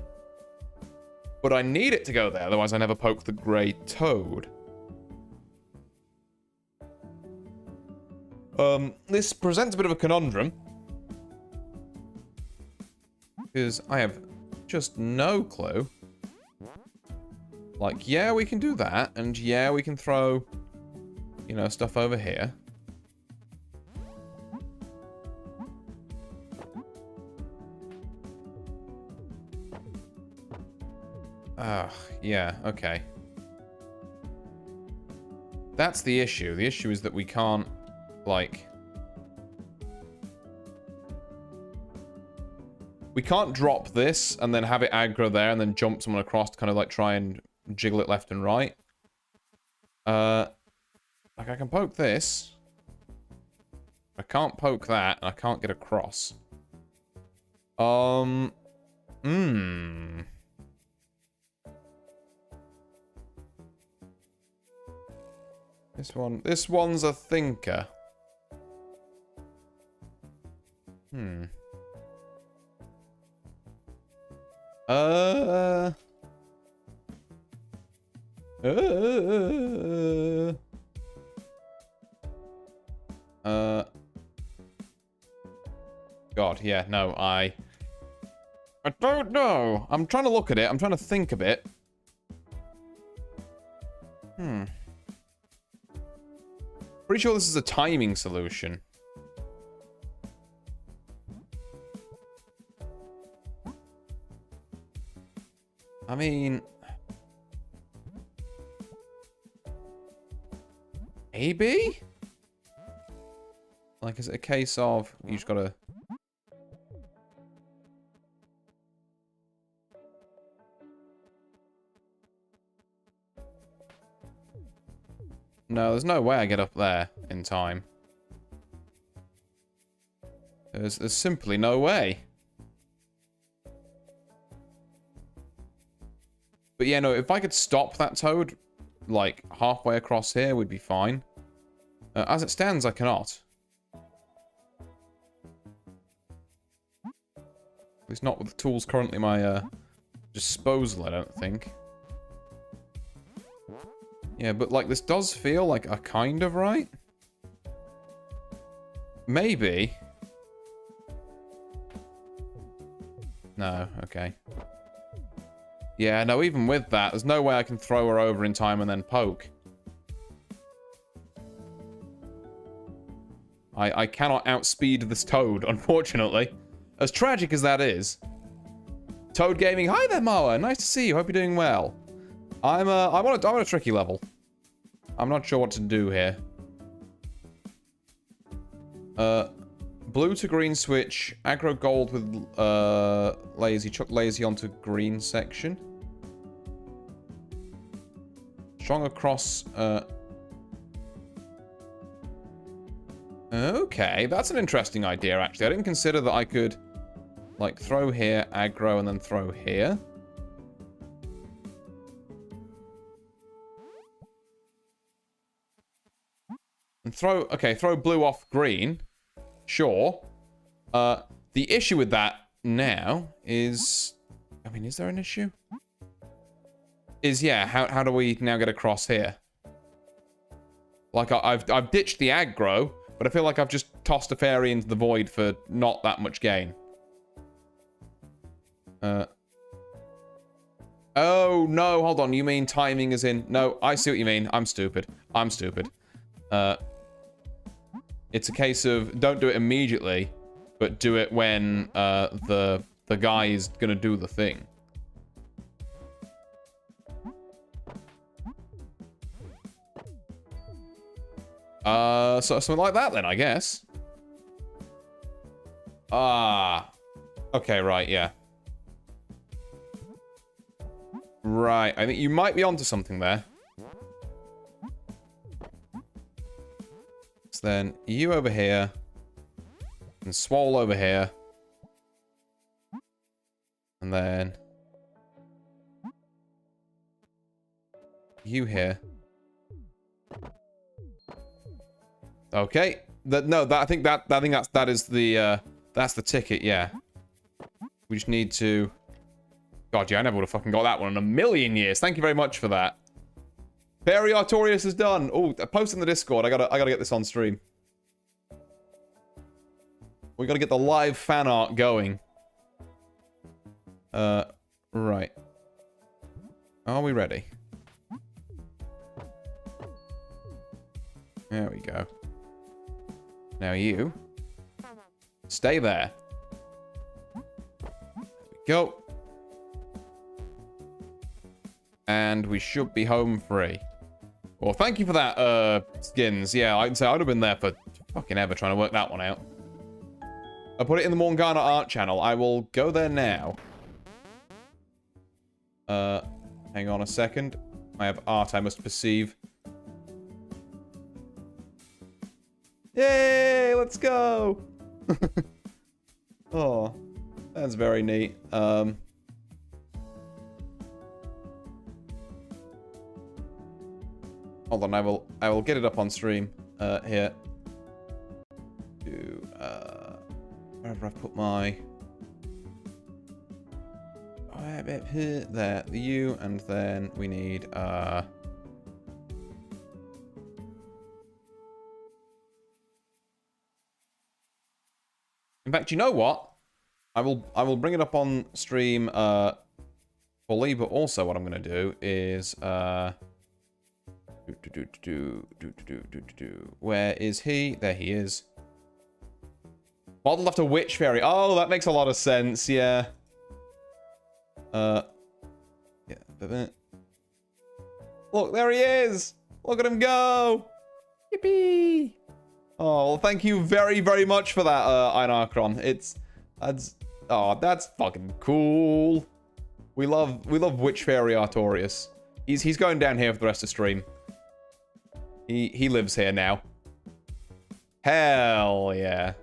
But I need it to go there, otherwise I never poke the grey toad. This presents a bit of a conundrum. Because I have just no clue. Like, yeah, we can do that, and yeah, we can throw, you know, stuff over here. Yeah, okay. That's the issue. The issue is that we can't, like... We can't drop this and then have it aggro there and then jump someone across to kind of, like, try and jiggle it left and right. Like, I can poke this. I can't poke that, and I can't get across. This one's a thinker. God, yeah, no, I don't know. I'm trying to look at it. I'm trying to think a bit. Pretty sure this is a timing solution. I mean... Maybe? Like, is it a case of... You just gotta... No, there's no way I get up there in time. There's simply no way. But yeah, no, if I could stop that toad, like, halfway across here, we'd be fine. As it stands, I cannot. At least not with the tools currently at my disposal, I don't think. Yeah, but, like, this does feel like a kind of right. Maybe. No, okay. Yeah, no, even with that, there's no way I can throw her over in time and then poke. I cannot outspeed this toad, unfortunately. As tragic as that is. Toad Gaming, hi there, Moa. Nice to see you. Hope you're doing well. I'm on a tricky level. I'm not sure what to do here. Blue to green switch. Aggro gold with lazy. Chuck lazy onto green section. Strong across. Okay, that's an interesting idea, actually. I didn't consider that I could, like, throw here, aggro, and then throw here. And throw blue off green. Sure. The issue with that now is... I mean, is there an issue? Is, yeah, how do we now get across here? Like, I've ditched the aggro, but I feel like I've just tossed a fairy into the void for not that much gain. Oh, no, hold on. You mean timing as in... No, I see what you mean. I'm stupid. I'm stupid. It's a case of don't do it immediately, but do it when the guy is gonna do the thing. So something like that then, I guess. Okay, right, yeah. Right, I think you might be onto something there. So then, you over here. And Swole over here. And then... you here. Okay. I think that is the that's the ticket, yeah. We just need to... God, yeah, I never would have fucking got that one in a million years. Thank you very much for that. Fairy Artorius is done. Oh, post in the Discord. I gotta get this on stream. We gotta get the live fan art going. Right. Are we ready? There we go. Now you. Stay there. There we go. And we should be home free. Well, thank you for that, Skins. Yeah, I can say I'd have been there for fucking ever trying to work that one out. I put it in the Morgana art channel. I will go there now. Hang on a second. I have art I must perceive. Yay, let's go! Oh, that's very neat. Hold on, I will get it up on stream. Here. Wherever I've put my... there, the U, and then we need, In fact, you know what? I will bring it up on stream, fully, but also what I'm gonna do is, where is he? There he is. Modeled after Witch Fairy. Oh, that makes a lot of sense, yeah. Yeah. Look, there he is! Look at him go! Yippee! Oh, well, thank you very, very much for that, Einarchron. That's fucking cool. We love Witch Fairy Artorius. He's going down here for the rest of stream. He lives here now. Hell yeah.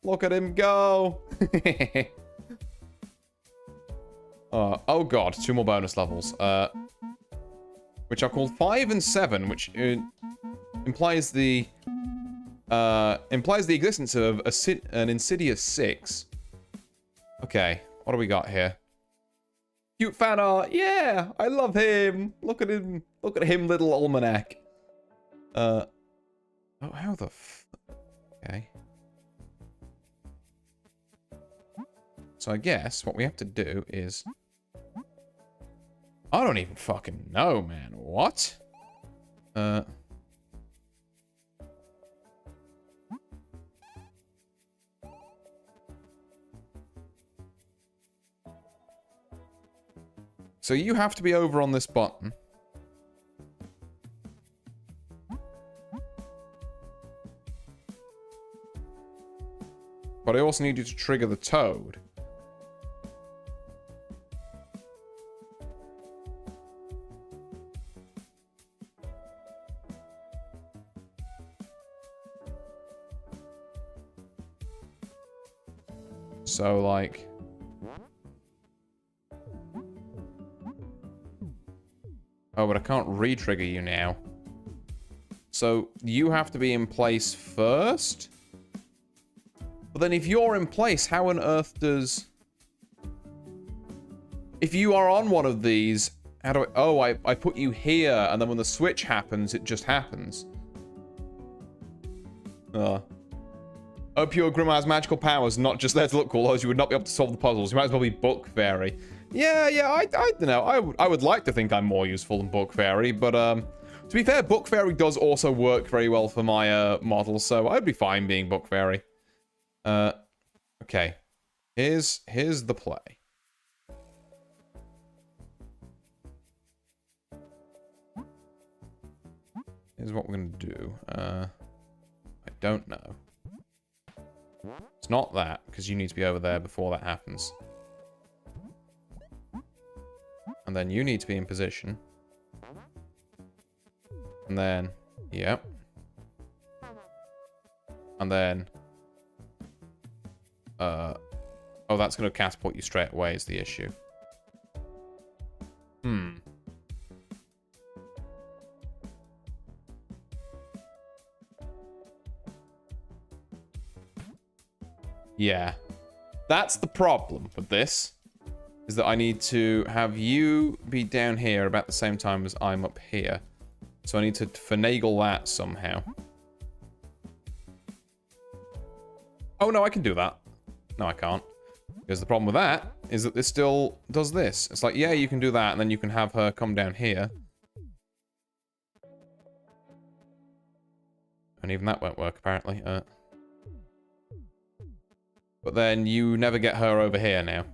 Look at him go. Oh god, 2 more bonus levels. Which are called 5 and 7, which implies the existence of an insidious 6. Okay, what do we got here? Cute fan art, yeah, I love him. Look at him, little almanac. Oh, how the okay. So I guess what we have to do is... I don't even fucking know, man. What? So you have to be over on this button. But I also need you to trigger the toad. So, like... Oh, but I can't re-trigger you now. So, you have to be in place first? But then if you're in place, how on earth does... If you are on one of these, how do I... Oh, I put you here, and then when the switch happens, it just happens. Oh, pure Grima has magical powers, not just there to look cool, or you would not be able to solve the puzzles. You might as well be Book Fairy. Yeah, I don't know. I would like to think I'm more useful than Book Fairy, but, to be fair, Book Fairy does also work very well for my, model, so I'd be fine being Book Fairy. Okay. Here's the play. here's what we're going to do. I don't know. It's not that, because you need to be over there before that happens. And then you need to be in position. And then, yep. And then, oh, that's going to catapult you straight away is the issue. Yeah. That's the problem with this. Is that I need to have you be down here about the same time as I'm up here. So I need to finagle that somehow. Oh, no, I can do that. No, I can't. Because the problem with that is that this still does this. It's like, yeah, you can do that, and then you can have her come down here. And even that won't work, apparently. But then you never get her over here now.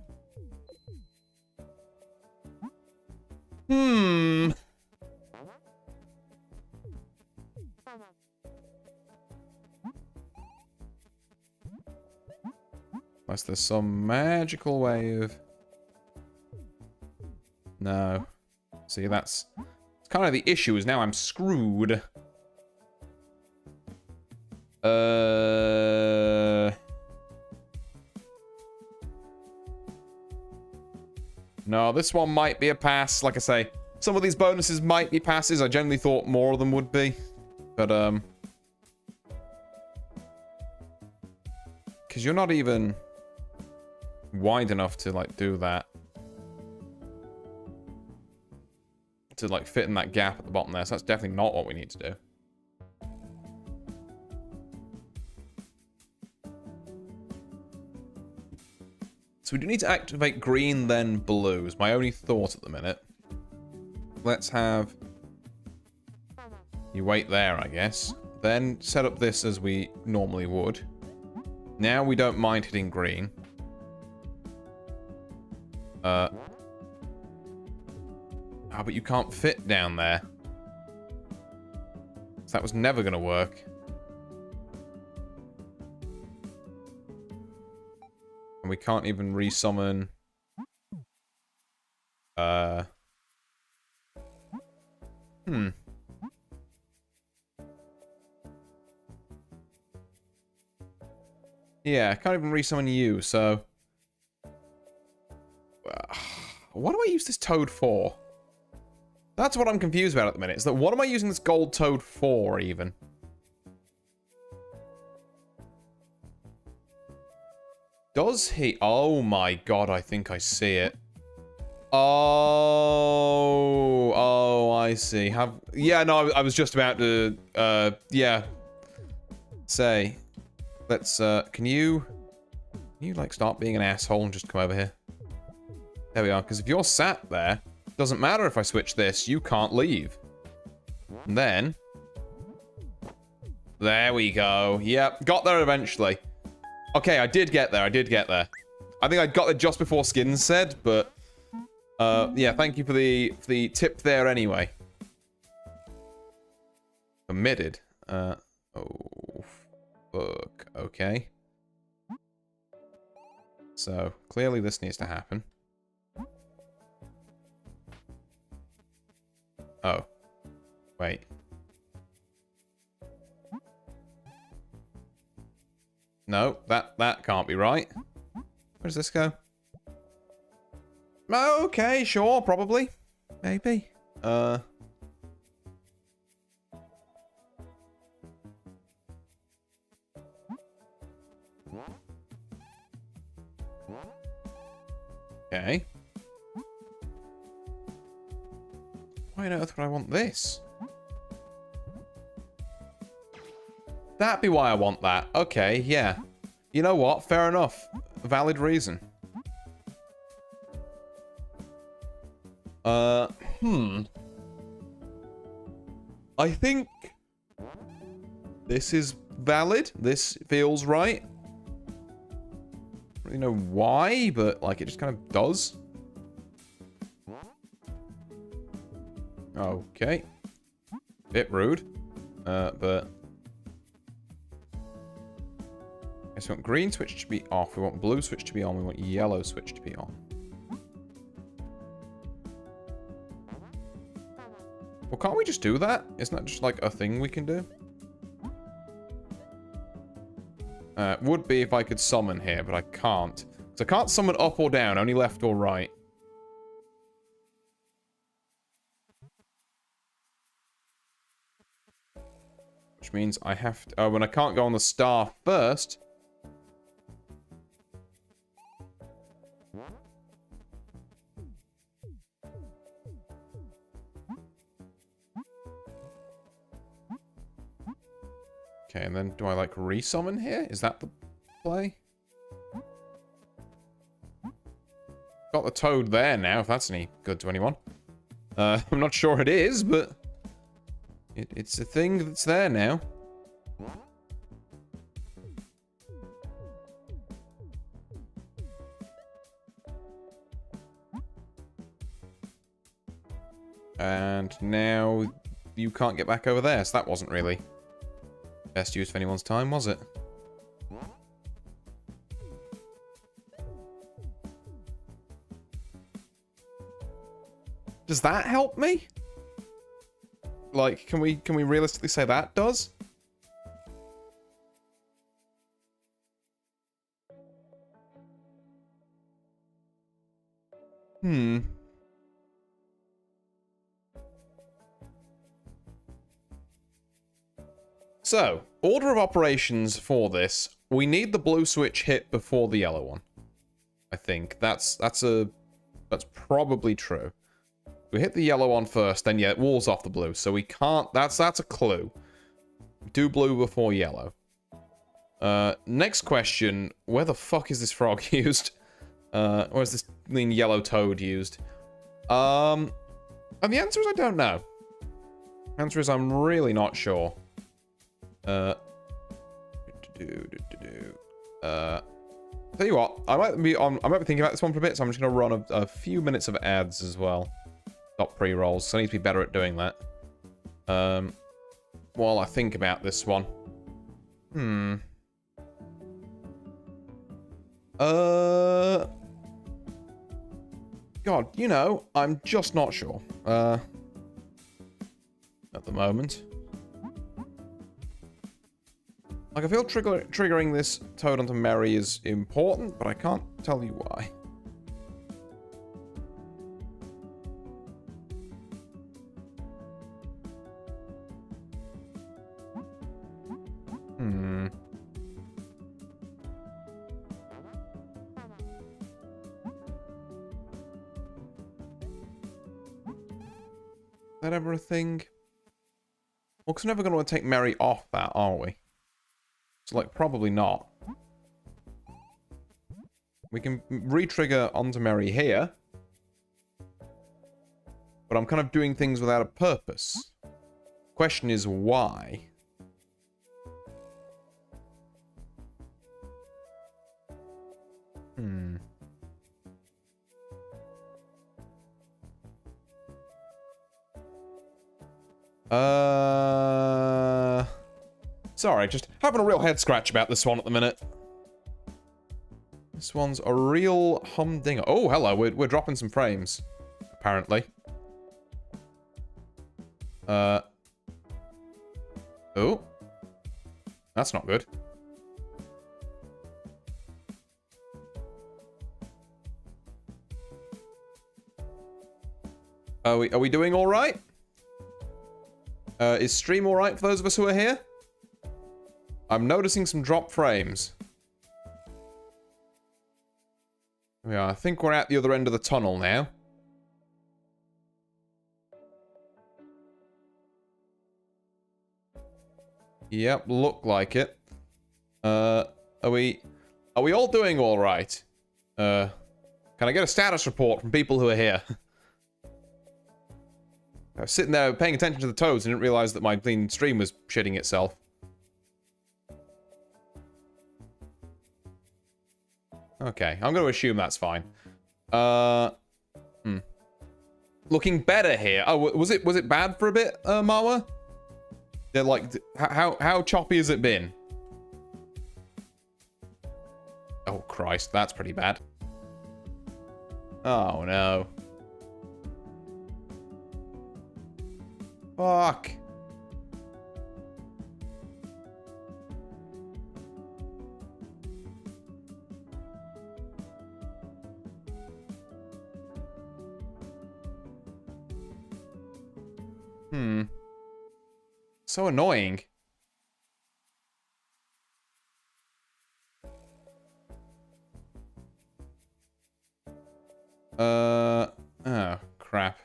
Unless there's some magical way of... No. See, that's kind of the issue, is now I'm screwed. No, this one might be a pass. Like I say, some of these bonuses might be passes. I generally thought more of them would be. But, because you're not even wide enough to, like, do that. To, like, fit in that gap at the bottom there. So that's definitely not what we need to do. So we do need to activate green, then blue, is my only thought at the minute. Let's have... You wait there, I guess. Then set up this as we normally would. Now we don't mind hitting green. Oh, but you can't fit down there. So that was never going to work. And we can't even resummon... Yeah, can't even resummon you, so... What do I use this toad for? That's what I'm confused about at the minute. Is that what am I using this gold toad for, even? Does he? Oh my god, I think I see it. Oh, I see. Yeah, no, I was just about to, yeah. Say, let's, can you, like, start being an asshole and just come over here? There we are, because if you're sat there, doesn't matter if I switch this, you can't leave. And then, there we go. Yep, got there eventually. Okay, I did get there, I think I got there just before Skins said, but... yeah, thank you for the tip there anyway. Permitted. Oh, fuck. Okay. So, clearly this needs to happen. Oh. Wait. No, that can't be right. Where does this go? Okay, sure, probably. Maybe. Okay. Why on earth would I want this? That'd be why I want that. Okay, yeah. You know what? Fair enough. Valid reason. I think this is valid. This feels right. I don't really know why, but like it just kind of does. Okay. Bit rude. But... Okay, so we want green switch to be off, we want blue switch to be on, we want yellow switch to be on. Well, can't we just do that? Isn't that just like a thing we can do? Would be if I could summon here, but I can't. So I can't summon up or down, only left or right. Which means I have to... Oh, when I can't go on the star first... Okay, and then do I, like, resummon here? Is that the play? Got the toad there now, if that's any good to anyone. I'm not sure it is, but... It's a thing that's there now. And now you can't get back over there, so that wasn't really best use of anyone's time, was it? Does that help me? Like, can we realistically say that does? So, order of operations for this. We need the blue switch hit before the yellow one. I think that's probably true. We hit the yellow one first, then yeah, it walls off the blue, so we can't. That's a clue. Do blue before yellow. Next question: where the fuck is this frog used? Or is this yellow toad used? And the answer is I don't know. Answer is I'm really not sure. Tell you what, I might be thinking about this one for a bit, so I'm just gonna run a few minutes of ads as well. Not pre-rolls, so I need to be better at doing that. While I think about this one. God, you know, I'm just not sure. At the moment. Like, I feel triggering this toad onto Mary is important, but I can't tell you why. Is that ever a thing? Well, because we're never going to want to take Mary off that, are we? So, like, probably not. We can re-trigger onto Mary here. But I'm kind of doing things without a purpose. Question is, why? Sorry, just having a real head scratch about this one at the minute. This one's a real humdinger. Oh, hello, we're dropping some frames, apparently. Oh. That's not good. Are we doing all right? Is stream all right for those of us who are here? I'm noticing some drop frames. Yeah, I think we're at the other end of the tunnel now. Yep, look like it. Are we all doing all right? Can I get a status report from people who are here? I was sitting there paying attention to the toads and didn't realize that my clean stream was shitting itself. Okay, I'm going to assume that's fine. Looking better here. Oh, was it bad for a bit, Marwa? They're like, how choppy has it been? Oh, Christ, that's pretty bad. Oh, no. Fuck. So annoying. Oh, crap.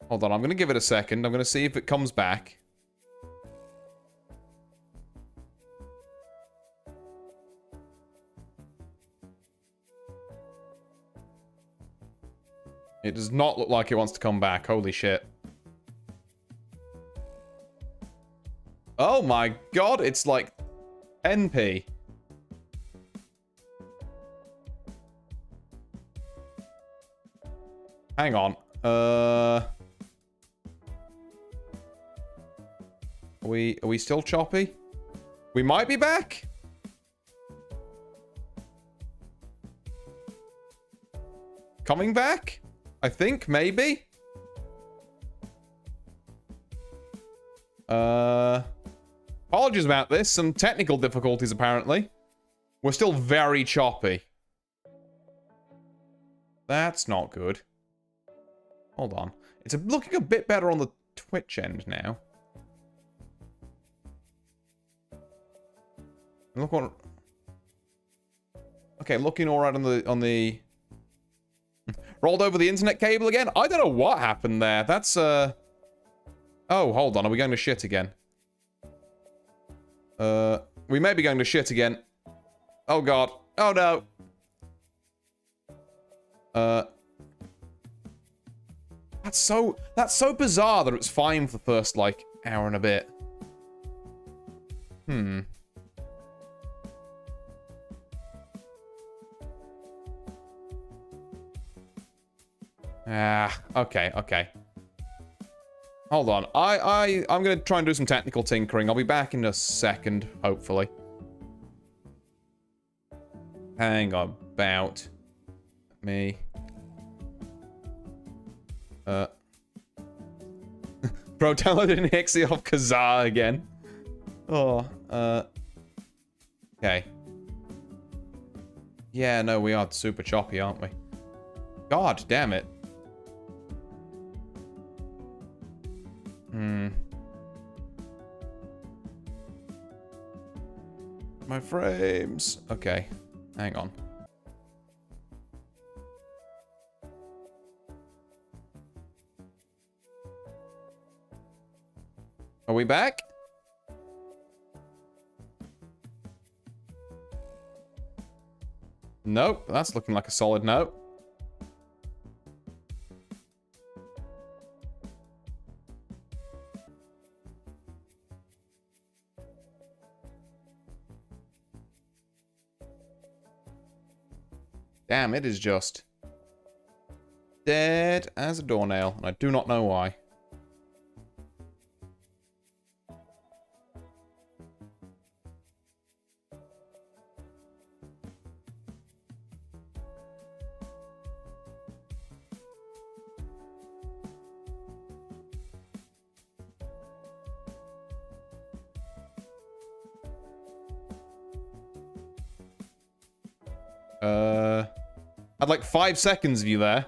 Hold on, I'm gonna give it a second. I'm gonna see if it comes back. It does not look like it wants to come back. Holy shit. Oh my god, it's like NP. Hang on. Are we still choppy? We might be back? Coming back? I think, maybe? Apologies about this. Some technical difficulties, apparently. We're still very choppy. That's not good. Hold on. It's looking a bit better on the Twitch end now. Look on... Okay, looking alright on the... Rolled over the internet cable again? I don't know what happened there. That's, Oh, hold on. Are we going to shit again? We may be going to shit again. Oh, God. Oh, no. That's so bizarre that it's fine for the first, like, hour and a bit. Okay. Hold on. I'm gonna try and do some technical tinkering. I'll be back in a second, hopefully. Hang about me. Bro, downloaded an Hixie off Kazaa again. Oh, okay. Yeah, no, we are super choppy, aren't we? God damn it. My frames. Okay, hang on. Are we back? Nope, that's looking like a solid no. Damn, it is just dead as a doornail, and I do not know why. I'd like 5 seconds of you there.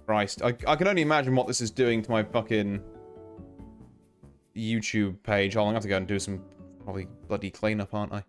Christ. I can only imagine what this is doing to my fucking YouTube page. I'm gonna have to go and do some probably bloody cleanup, aren't I?